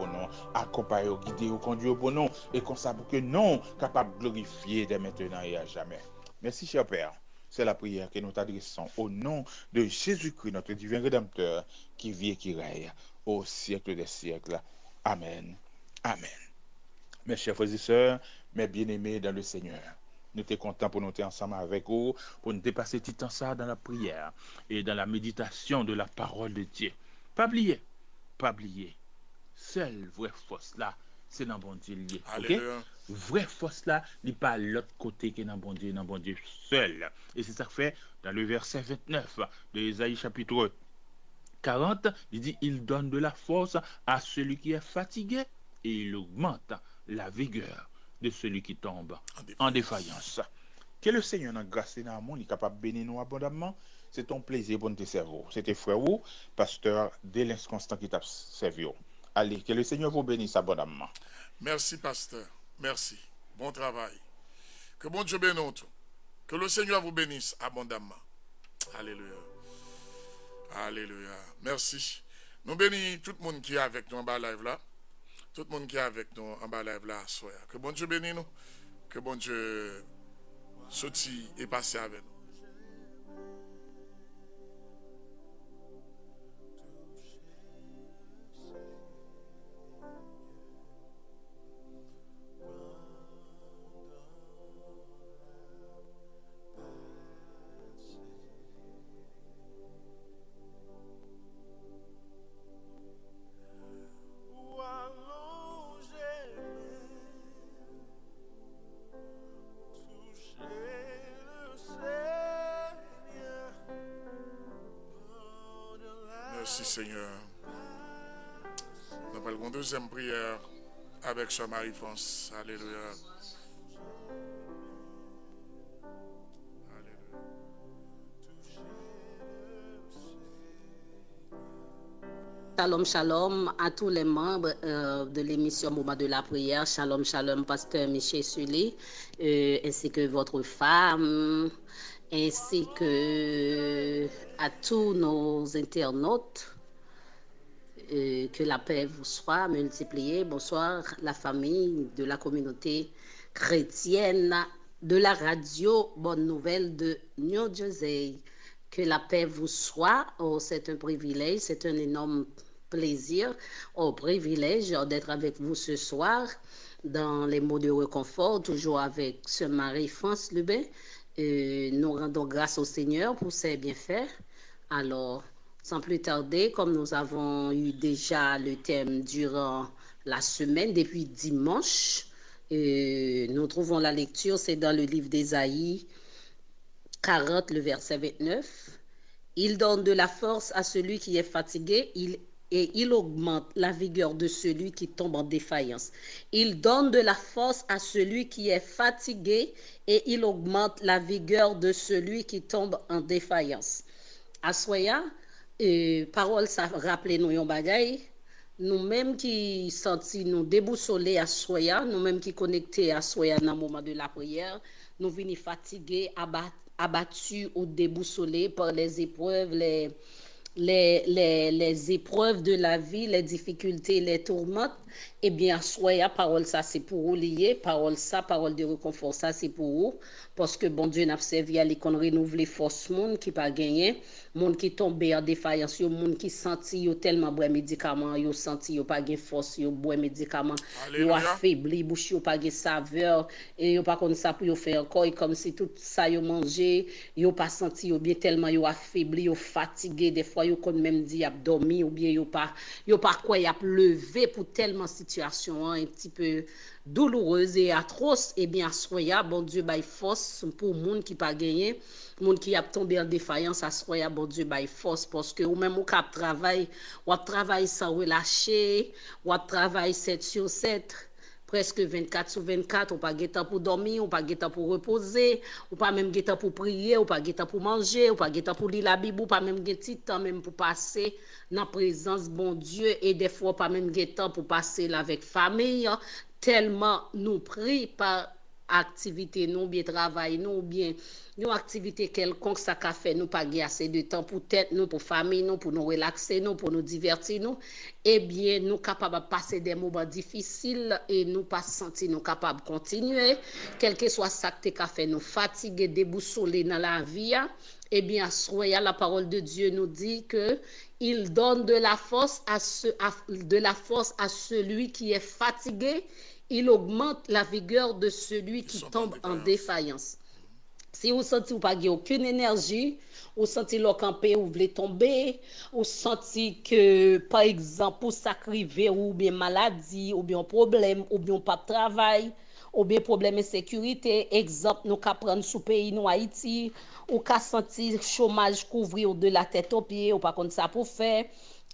nous, accompagnez-vous, guidez-vous, conduisez-vous pour nous. Et qu'on sache que nous, capables de glorifier dès maintenant et à jamais. Merci, cher Père. C'est la prière que nous t'adressons au nom de Jésus-Christ, notre divin Rédempteur, qui vit et qui règne au siècle des siècles. Amen. Amen. Mes chers frères et sœurs, mes bien-aimés dans le Seigneur, nous sommes contents pour nous être ensemble avec vous, pour nous dépasser tout temps ça dans la prière et dans la méditation de la parole de Dieu. Pas oublier, seule vraie force là, c'est dans bon Dieu lié. Okay? Vraie force là, n'est pas l'autre côté que dans bon Dieu seul. Et c'est ça que fait dans le verset 29 de Ésaïe chapitre 40, il dit, il donne de la force à celui qui est fatigué et il augmente la vigueur de celui qui tombe en défaillance. Que le Seigneur dans grâce et dans l'amour est capable de bénir nous abondamment. C'est ton plaisir pour nous servir. C'était frère ou pasteur Délin Constant qui t'a servi. Allez, que le Seigneur vous bénisse abondamment. Merci pasteur. Merci. Bon travail. Que bon Dieu bénisse tout. Que le Seigneur vous bénisse abondamment. Alléluia. Alléluia. Merci. Nous bénissons tout le monde qui est avec nous en bas live là. Tout le monde qui est avec nous en bas live là, soir. Que bon Dieu bénisse nous. Que bon Dieu sorti et passe avec nous. Merci Seigneur. Nous parlons de deuxième prière avec Sœur Marie-France. Alléluia. Shalom, shalom à tous les membres de l'émission Moment de la prière. Shalom, shalom, pasteur Michel Sully, ainsi que votre femme, ainsi que à tous nos internautes. Que la paix vous soit multipliée. Bonsoir, la famille de la communauté chrétienne de la radio Bonne Nouvelle de New Jersey. Que la paix vous soit. Oh, c'est un privilège, c'est un énorme plaisir, privilège d'être avec vous ce soir dans les mots de réconfort, toujours avec Sœur Marie-France Lubin. Nous rendons grâce au Seigneur pour ses bienfaits. Alors, Sans plus tarder, comme nous avons eu déjà le thème durant la semaine, depuis dimanche, nous trouvons la lecture, c'est dans le livre d'Ésaïe 40, le verset 29. Il donne de la force à celui qui est fatigué, et il augmente la vigueur de celui qui tombe en défaillance. Il donne de la force à celui qui est fatigué, et il augmente la vigueur de celui qui tombe en défaillance. Assoya, parole ça rappelez nous yon bagay, nous-mêmes qui senti nous déboussolés à soya, nous-mêmes qui connectés à soya dans le moment de la prière, nous venons fatigués, abattus ou déboussolés par les épreuves, les épreuves de la vie, les difficultés, les tourmentes. Eh bien, soya, parole ça c'est pour vous lier, parole ça, parole de réconfort ça c'est pour vous, parce que bon Dieu n'a servi à l'école renouveler force monde qui pas gagné, monde qui tombé en défaillance, yo monde qui senti yo tellement bois médicaments, yo senti yo pas gain force, yo bois médicaments, yo affaibli, bouche yo pas gain saveur et yo pas connait ça pour yo faire encore comme si tout ça yo mangé, yo pas senti yo bien tellement yo affaibli, yo fatigué, des fois yo kon même dit y a dormi ou bien yo pas quoi y a levé pour tellement situation un petit peu douloureuse et atroce. Et bien soya bon Dieu bail force pour monde qui pas gagné, monde qui a tombé en défaillance, soya bon Dieu bail force, parce que ou même ou cap travail sans relâcher, ou travail 7 sur 7, presque 24 sur 24, ou pas temps pour dormir, ou pas temps pour reposer, ou pas même temps pour prier, ou pas temps pour manger, ou pas temps pour lire la Bible, ou pas même temps même pour passer dans la présence bon Dieu, et des fois pas même temps pour passer là avec famille, tellement nous pris par activité, nous bien travail, nous bien une activité quelconque ça qu'a fait nous pas assez de temps pour tête nous, pour famille nous, pour nous relaxer nous, pour nous divertir nous, eh bien nous capables de passer des moments difficiles et nous pas sentir nous capables de continuer, quel que soit ça qui a fait nous fatiguer, déboussoler dans la vie. Eh bien, soyez la parole de Dieu nous dit que il donne de la force à celui qui est fatigué, il augmente la vigueur de celui qui tombe en défaillance. Si vous sentez pas aucune énergie, vous sentez le camper ou voulez tomber, vous sentez que par exemple pour s'arriver ou bien maladie ou bien problème ou bien pas de travail ou bien problème de sécurité, exemple nous ka prendre sous pays nous Haïti, ou ka sentir chômage couvrir de la tête aux pieds ou pas comme ça pour faire.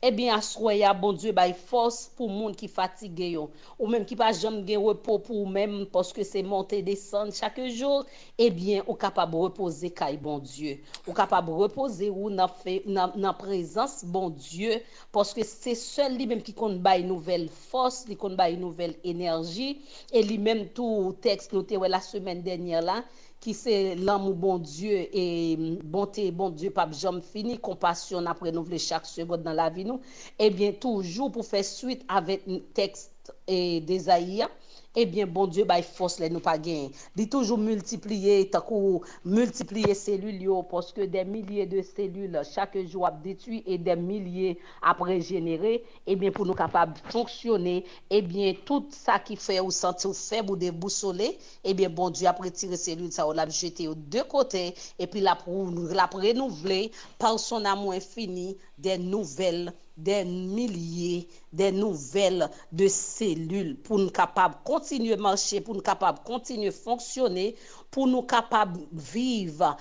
Eh bien, soya bon Dieu bail force pour monde qui fatigué yo, ou même qui pas jamais gen repos pour même parce que c'est monter descendre chaque jour. Eh bien, ou capable reposer kay bon Dieu, ou capable reposer ou dans présence bon Dieu, parce que c'est seul lui même qui compte bail nouvelle force, qui compte bail nouvelle énergie, et lui même tout texte noté la semaine dernière là qui c'est l'amour bon Dieu et bonté bon Dieu pas jamais fini, compassion après nous chaque seconde dans la vie nous. Eh bien toujours pour faire suite avec texte et d'Ésaïe, eh bien bon Dieu bail force les nous pas gain, dit toujours multiplier cellules yo, parce que des milliers de cellules chaque jour a détruit et des milliers après générer. Eh bien pour nous capable fonctionner, eh bien tout ça qui fait ou sentir faible ou déboussolé, eh bien bon Dieu après tirer cellules ça on l'a jeté aux deux côtés et puis la renouveler par son amour infini des nouvelles, des milliers, des nouvelles de cellules pour nous capables continuer marcher, pour nous capables continuer fonctionner, pour nous capables vivre,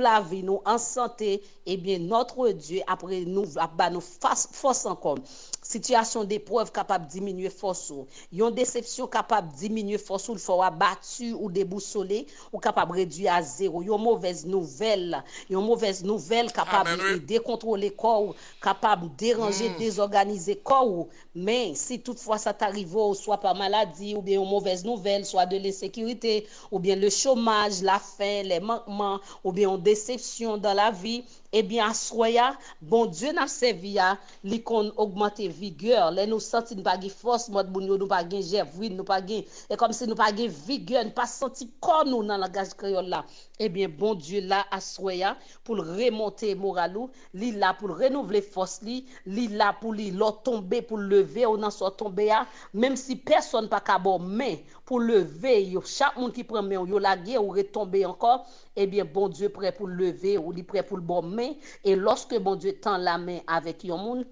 la vie nous en santé. Eh bien notre Dieu après nous force encore. Situation d'épreuve capable diminuer force, une déception capable diminuer force, il faut abattu ou déboussolé ou capable réduire à zéro. Une mauvaise nouvelle capable de décontrôler corps, capable déranger, désorganiser corps. Mais si toutefois ça t'arrive, soit par maladie ou bien une mauvaise nouvelle, soit de l'insécurité ou bien le chômage, la faim, les manquements ou bien une déception dans la vie, eh bien soya bon Dieu n'a servi à l'icône augmenter vigueur, les nous sentir pas gain force, mode bon nous pas gain gervine, nous pas gain, et comme si nous pas gain vigueur, nous pas senti corps nous dans langage créole là. Eh bien bon Dieu là à soya pour remonter moralou, li là pour renouveler force li li là pour li l'autre tomber pour lever ou nan soit tomber même si personne pas ka bon mais pour lever yo chaque monde qui prend main yo la guerre ou retomber encore eh bien bon Dieu prêt pour lever ou li prêt pour le bon main et lorsque bon Dieu tend la main avec yon monde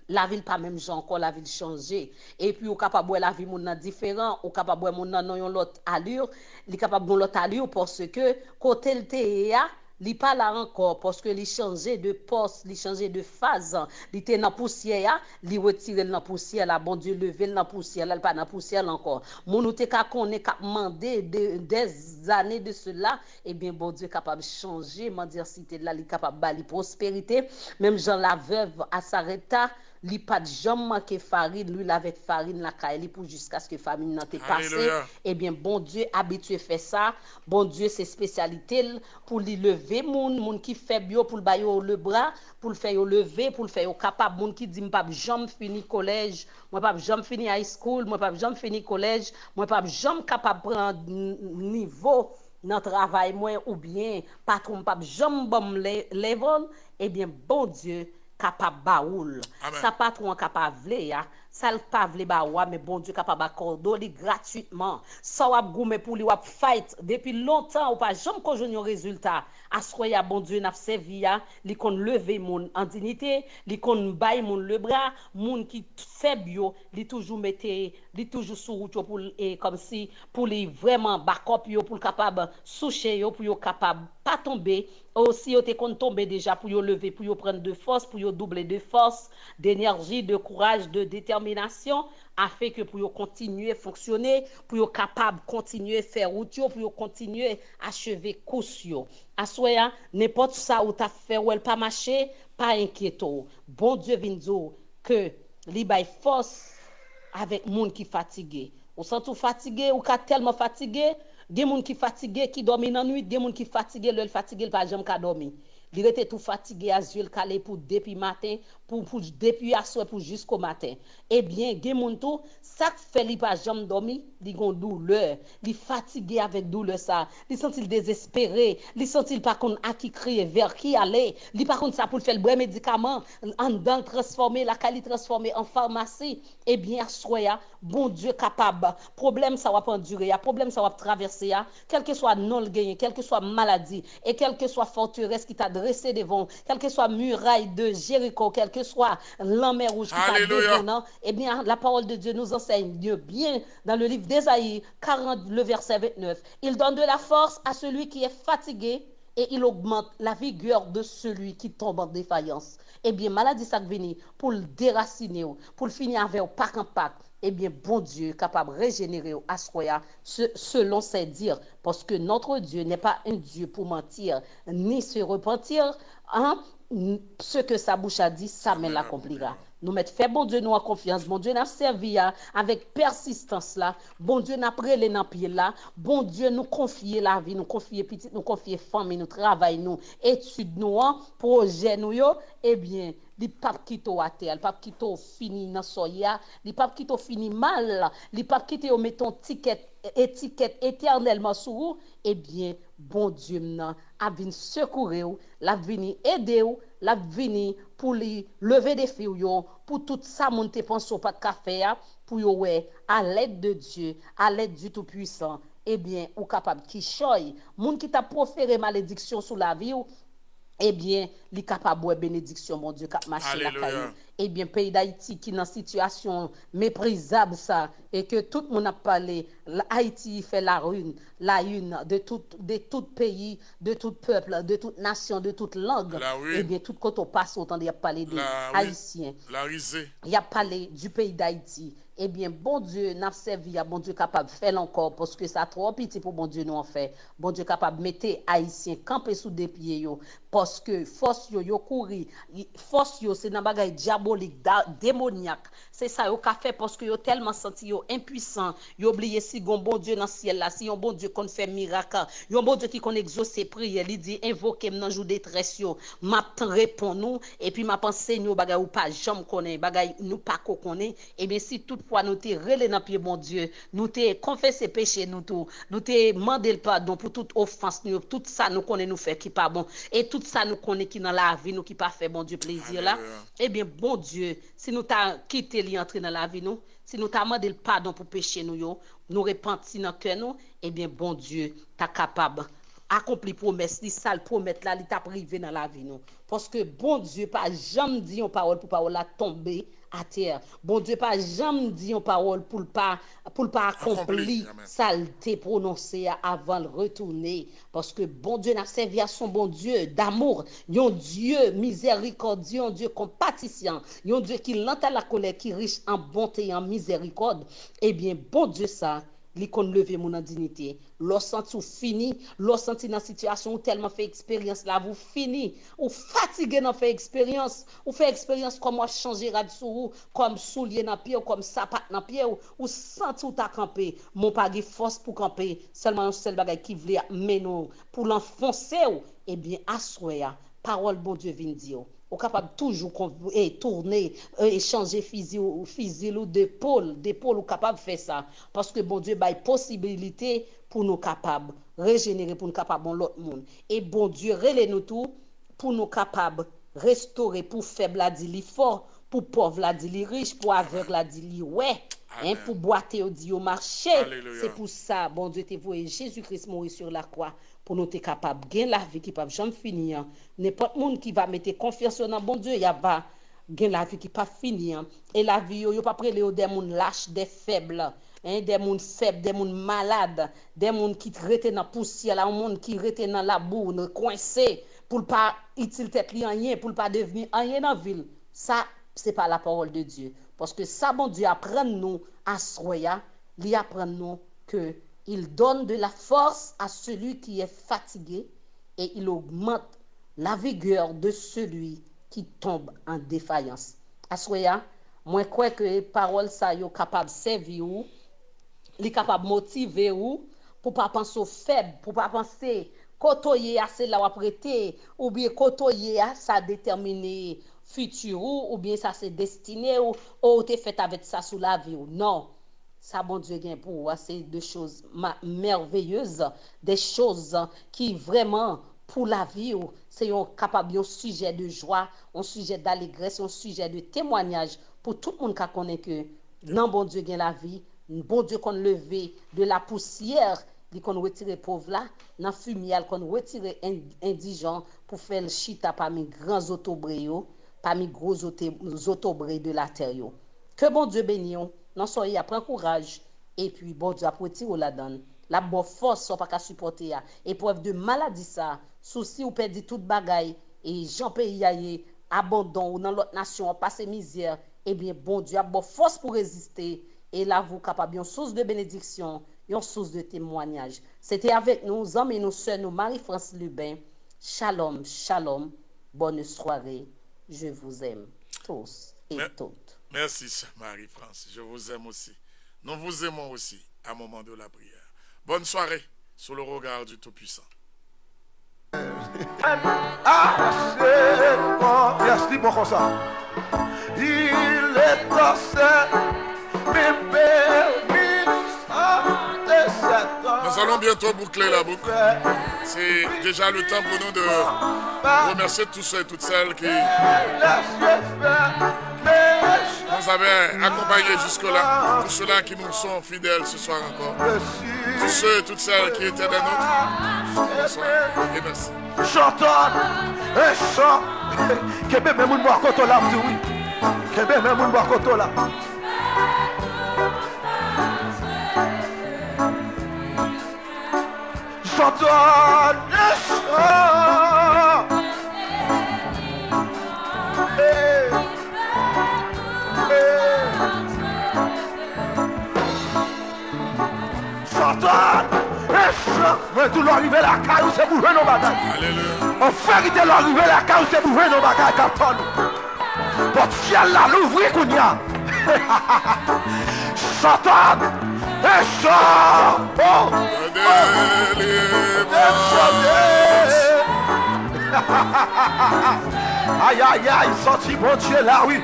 la ville pas même genre encore la ville changer et puis ou capable la vie moun nan différent ou capable moun nan yon l'autre allure li capable gon l'autre allure parce que côté le TEA li pas là encore parce que li changer de poste li changer de phase li était dans poussière li retirer dans poussière là bon Dieu lever dans poussière là pas dans poussière encore moun ou te ka connait ka mandé des années de cela et bien bon Dieu capable changer mendiantité là li capable bali prospérité même Jean la veuve à Sareta li pas de jambe manquer farine lui avec farine la caille pour jusqu'à ce que famine n'a te passé et bien bon Dieu habitué fait ça bon Dieu c'est spécialité pour lui lever moun qui fait bio pour le le bras pour le faire lever pour le faire capable moun qui dit m'pas jambe fini collège moi pas jambe fini high school moi pas jambe fini collège moi pas jambe capable prendre niveau dans travail moi ou bien patron pas jambe bon level et bien bon Dieu capable baoul ça patron capable vle ya ça pas vle ba wa mais bon Dieu capable accorder gratuitement ça wa goumer pour li wa fight depuis longtemps ou pas jamais qu'on joue un résultat assoya bon Dieu n'a servi ya li kon lever moun en dignité li kon bay moun le bras moun qui fait bio li toujours mettait li toujours sous route pour et comme si pour li vraiment backup yo pour capable soucher yo pour yo capable pas tomber aussi yo te kon tomber déjà pour yo lever pour yo prendre de force pour yo doubler de force d'énergie de courage de détermination afin que pour yo continuer fonctionner pour yo capable continuer faire route yo pour yo continuer achever course yo assoya n'importe ça ou t'a fait ou elle pas marcher pas inquiéto bon Dieu vinn dire que li bay force avec monde qui fatigué ou sent tout fatigué ou ka tellement fatigué gen moun qui fatigué qui dormi dans nuit gen moun qui fatigué le fatigué pas jamais ka dormi il était tout fatigué à yeux calé pour depuis matin pour depuis à soir pour jusqu'au matin eh bien gen moun tout ça fait li pas jamais dormi li gon douleur li fatigué avec douleur ça li senti désespéré li senti pas kon à qui crier vers qui aller li pas kon ça pour faire le bon médicament en dans transformer la qualité transformer en pharmacie eh bien soya bon Dieu capable problème ça va pas endurer problème ça va traverser quel que soit non le gagné quelle que soit maladie et quelle que soit forteresse qui t'a dressé devant quelle que soit muraille de Jéricho quelle que soit la mer rouge qui t'a devant eh bien la parole de Dieu nous enseigne bien dans le livre d'Ésaïe 40 le verset 29 il donne de la force à celui qui est fatigué et il augmente la vigueur de celui qui tombe en défaillance eh bien maladie ça vient pour le déraciner pour le finir avec pas en pack eh bien bon Dieu capable de régénérer assoya selon ses dires parce que notre Dieu n'est pas un Dieu pour mentir ni se repentir hein ce que sa bouche a dit ça mais l'accomplira nous mettre fait bon Dieu nous en confiance bon Dieu n'a servi avec persistance là bon Dieu n'a prélé dans pied là bon Dieu nous confier la vie nous confier petite nous confier famille nous travail nous étude nous projet nous yo eh bien li pap kito à terre, li pap kito fini dans soya, li pap kito fini mal, li pap kito yo meton étiquette éternellement sur eh bien bon Dieu nan a vinn secourir ou, la vini aider ou, la vini pour li lever des filles yo, pour tout ça monter pense pas de café pour yo ouais à l'aide de Dieu, à l'aide du Tout-Puissant, eh bien ou capable qui choy, moun qui t'a proféré malédiction sur la vie ou eh bien, li capable de bénédiction, mon Dieu, cap marcher la caillou. Eh bien, pays d'Haïti qui dans situation méprisable ça et que tout le monde a parlé, Haïti fait la une de tout pays, de tout peuple, de toute nation, de toute langue. Eh bien, tout quand on passe autant il y a parlé des Haïtiens. Il y a parlé du pays d'Haïti. Eh bien, bon Dieu n'a servi à bon Dieu capable de faire encore parce que ça trop petit pour bon Dieu nous en fait. Bon Dieu capable de mettre Haïtiens camper sous des pieds yo parce que force yo courir, force yo c'est dans bagaille diable diabolique, démoniaque. C'est ça yo ka fait parce que yo tellement senti yo impuissant, yo oublié si gon bon Dieu dans le ciel là, si un bon Dieu qu'on fait miracle, un bon Dieu qui qu'on exauce prières, il dit invoquer dans jour détresse yo, m'a répond nous et puis m'a pensé nous bagay ou pas jamais connaît, bagay nous pas connaît. Et bien si toutefois nous te relé dans pied bon Dieu, nous te confesser péché nous te demander le pardon pour toute offense nous, tout ça nous connaît nous fait qui pas bon et tout ça nous connaît qui dans la vie nous qui pas fait bon Dieu plaisir là. Eh bien bon Dieu, si nous t'a quitté li entrer dans la vie nous, si nous t'a demandé le pardon pour péché nous repentir dans cœur nous, eh bien bon Dieu t'a capable accomplir promesse li ça le promettre là il t'a privé dans la vie nous parce que bon Dieu pas jamais dit une parole pour parole la tomber à terre. Bon Dieu pas jamais dit une parole pour pas accomplir ça t'est prononcé avant de retourner parce que bon Dieu n'a servi à son bon Dieu d'amour, un Dieu miséricordieux, un Dieu compatissant, un Dieu qui lent à la colère, qui riche en bonté et en miséricorde. Eh bien bon Dieu ça li kon lever mon dignité. L'on senti ou fini, l'on senti dans situation ou tellement fait expérience là, vous fini, ou fatigué dans fait expérience, ou fait expérience comme moi changer rad sou, comme soulier dans pied ou comme sapat dans pied ou senti ou ta camper, mon pas de force pour camper, seulement un seul bagay qui voulait mener pour l'enfoncer ou, eh bien assoya, parole bon Dieu vient dire. Ou capable toujours tourner échanger fusil ou d'épaule ou capable faire ça parce que bon Dieu bail possibilité pour nous capable régénérer pour nous capable l'autre monde et bon Dieu relève nous tout pour nous capable restaurer pour faible la dit li fort pour pauvre la dit li riche pour aveugle la dit li ouais hein, pour boiter au dit au marché. C'est pour ça bon Dieu t'a voué Jésus-Christ mourir sur la croix pour nous être capable gain la vie qui pas jamais finir. N'importe monde qui va mettre confiance dans bon Dieu, il y a pas gain la vie qui pas finir et la vie yo pas prélé des monde lâches, des faibles, hein, des monde faibles, des monde malades, des monde qui rete dans poussière, là un monde qui rete dans la boue, coincé pour pas utile tête li rien, pour pas devenir rien dans ville. Ça c'est pas la parole de Dieu parce que ça bon Dieu apprend nous à soya, li apprend nous que il donne de la force à celui qui est fatigué et il augmente la vigueur de celui qui tombe en défaillance. Assoya, moi crois que parole ça yo capable servir ou, li capable motiver ou pour pas penser au faible, pour pas penser côtoyer assez là ou prêter ou bien côtoyer ça déterminer futur ou bien ça c'est destiné ou t'es fait avec ça sous la vie ou non. Ça, bon Dieu, gain pour c'est des choses merveilleuses, des choses qui vraiment, pour la vie, c'est un sujet de joie, un sujet d'allégresse, un sujet de témoignage pour tout le monde qui connaît que non, bon Dieu, gain la vie, bon Dieu, qu'on levé de la poussière, qu'on retire pauvre là, dans la fumière, qu'on retire indigent pour faire le chita parmi grands autobrés, parmi gros autobrés de la terre. Que bon Dieu bénisse. Non soyez prend courage et puis bon Dieu après tirer la donne la bonne force soit pas qu'à supporter épreuve de maladie ça souci ou perdre toute bagaille et Jean pays yaye abandon ou dans l'autre nation passer misère et bien bon Dieu a bonne force pour résister et là vous capable une source de bénédiction une source de témoignage. C'était avec nous amis nous sœurs nous Marie-France Lubin. Shalom shalom, bonne soirée, je vous aime tous et toutes. Merci, Marie-France. Je vous aime aussi. Nous vous aimons aussi à un moment de la prière. Bonne soirée sous le regard du Tout-Puissant. Merci pour ça. Il est passé, nous allons bientôt boucler la boucle. C'est déjà le temps pour nous de remercier tous ceux et toutes celles qui nous avaient accompagnés jusque-là. Tous ceux-là qui nous sont fidèles ce soir encore. Tous ceux et toutes celles qui étaient des nôtres. Bonsoir et merci. J'entends et chant. Kebe même moun boire koto là, oui. Kebe même moun boire koto là. J'entends et chant. Mais tout l'arrivé la caille, c'est pour nos bagages. Alléluia. En vérité, l'arrivé la caille, c'est pour nos bagages. Porte ciel là, l'ouvrir qu'on y a. Satan, et sort. Oh. Aïe, aïe, aïe, senti bon Dieu là, oui.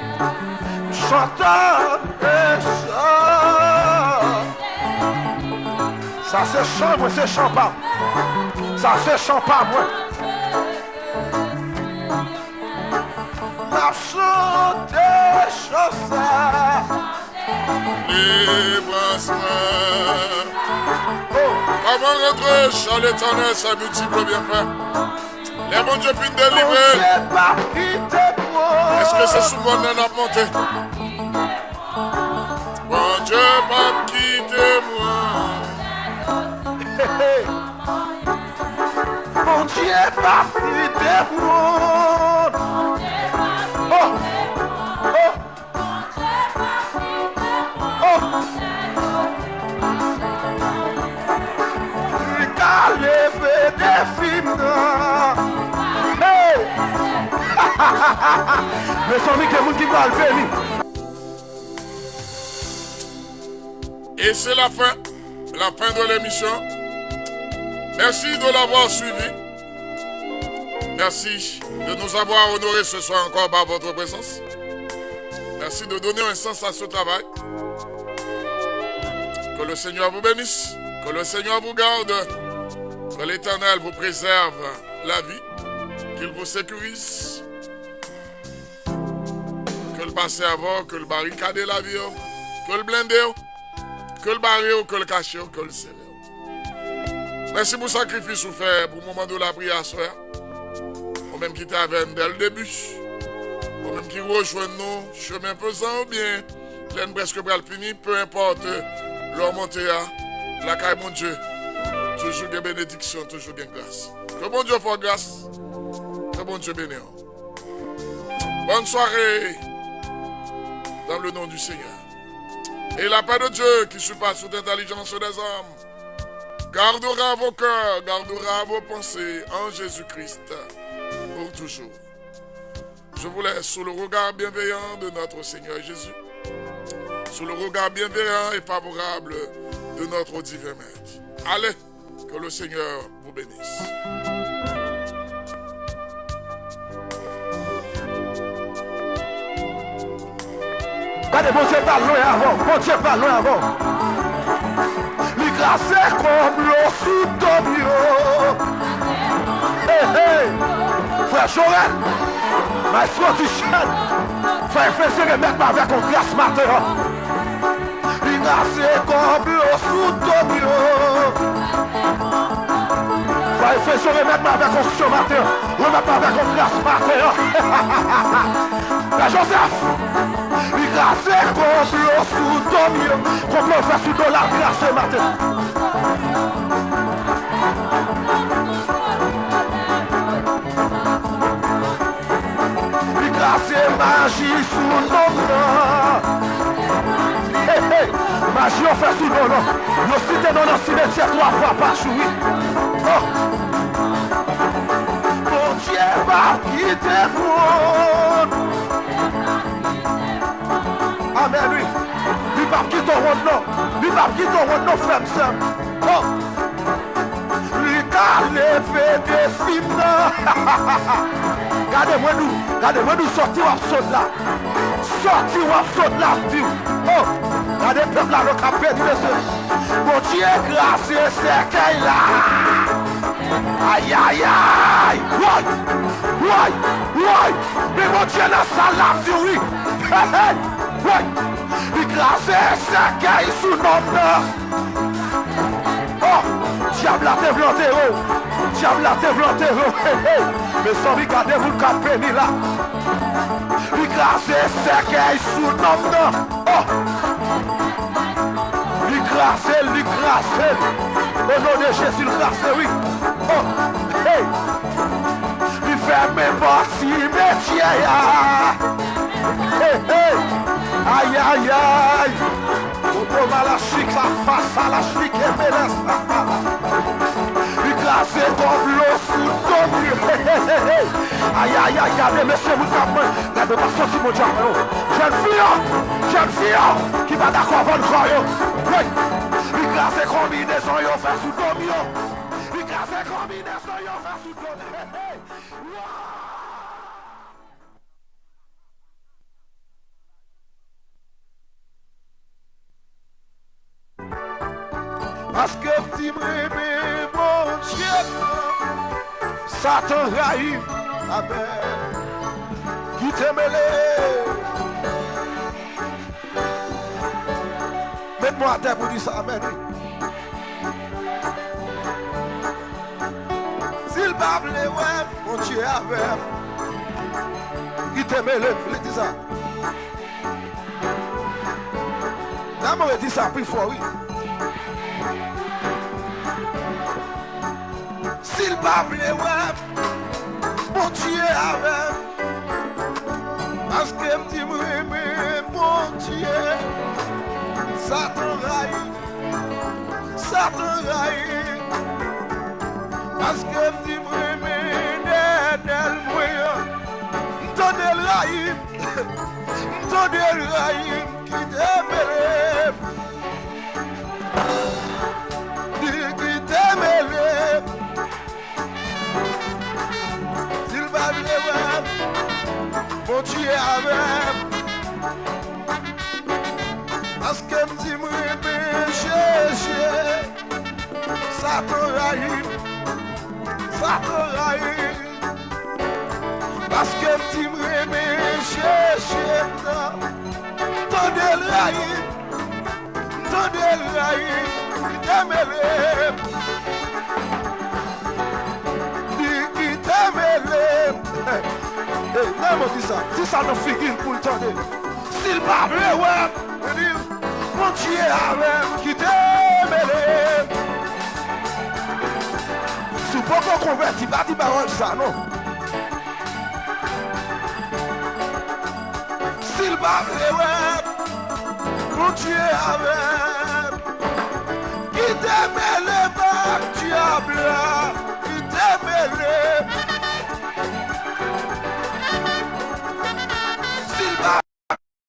Satan, et sort. Ça c'est chant, moi c'est chant pas. Ça c'est chant pas, moi. La chante chansa. Avant de rentrer, chant l'éternel, sa multiple bienfaits. Les bons Dieu finissent de délivrer. Est-ce que c'est sous mon nom à monter? Bon Dieu, pas quitter moi. Mon Dieu, pas quitter moi. Oh, oh, oh. Levé des films. Hey! Mais sans lui, quelqu'un qui va le venir. Et c'est la fin de l'émission. Merci de l'avoir suivi. Merci de nous avoir honorés ce soir encore par votre présence. Merci de donner un sens à ce travail. Que le Seigneur vous bénisse, que le Seigneur vous garde, que l'Éternel vous préserve la vie, qu'il vous sécurise, que le passe avant, que le barricade la vie, que le blinde, que le barré, que le caché, que le serré. Merci pour le sacrifice vous fait pour le moment de la prière, soeur. Au même qui était avec nous dès le début. Au même qui rejoint nous, chemin faisant ou bien, l'aine presque pour le fini, peu importe leur montée à la caille, mon Dieu. Toujours des bénédictions, toujours des grâces. Que bon Dieu fasse grâce. Que bon Dieu bénisse. Bonne soirée dans le nom du Seigneur. Et la paix de Dieu qui surpasse toute intelligence des hommes gardera vos cœurs, gardera vos pensées en Jésus-Christ pour toujours. Je vous laisse sous le regard bienveillant de notre Seigneur Jésus, sous le regard bienveillant et favorable de notre divin Maître. Allez, que le Seigneur vous bénisse. Regardez, bon Dieu va loin avant, bon Dieu va loin avant. L'gracé comme l'eau sous ton bureau. Hey, hey, frère Joël, ma soeur du chien, frère Fessé remettre avec ton grâce matin. L'gracé comme l'eau sous ton bureau. Frère Fessé remettre avec ton matin, remettre avec ton grâce matin. Frère Joseph. Grâce comme l'eau sous ton mur, qu'on peut faire sous ton la grâce matin. Grâce magie sous nos bras. Hey, hey, magie on fait sous nos noms. Nous citons dans le cimetière 3 fois par jour. Oh. Mon Dieu va quitter vous. Amen, lui. Lui va quitter ton rôle, non. Lui va quitter ton rôle, non, frère, sœur. Oh. Lui a levé des films, non. Regardez-moi nous sortir ou saute là. Sortir ou saute là, Dieu. Oh. Regardez le peuple là, le capet, mon Dieu, grâce, c'est qu'il là. Aïe, aïe, aïe. Ouais. Mais mon Dieu, la salle, Dieu, oui. Hey. Ouais, l'écrasé, c'est qu'il sous notre nom. Oh, diable a développé, diable a développé, mais sans regarder vous le capéni là. L'écrasé, c'est qu'il sous notre nom. Oh, l'écrasé, au nom de Jésus, l'écrasé, oui. Oh, hey, il fait mes parties, mes tiens. Hey, hey. Aïe, aïe, aïe. On va la chic, la face à la chic et menace. Écrasé comme l'eau sous ton mur. Aïe, aïe, aïe, aïe, monsieur, vous savez, la de passion, si mon Dieu, jeune fille, qui va d'accord avec le oui, il grâce et combinaison, il fait sous domio. Il grâce et combinaison, il fait sous domio. Parce que petit bébé, mon Dieu, Satan raïf, amen, qui t'aime mets-moi à terre pour dire ça, amen. S'il parle, ouais, mon Dieu, amen, qui t'aime il dit ça. Là, moi, dit ça plus fort, oui. S'il parle, ouais, mon Dieu, amen, parce que me dit, mon Dieu, Satan raï, parce que me dit, m'tonnel raï, qui t'aime, qui t'aime, s'il va venir, mon Dieu, amen. Parce que me dit, Satan raïm, parce que me dit, tonnel raïm, qui t'aime, non, dis ça, si ça nous figure pour le temps, s'il parle, ouais, mon Dieu, amen, qui t'aime, si vous pouvez convertir, pas dire parole ça, non. S'il parle, ouais, mon Dieu, amen.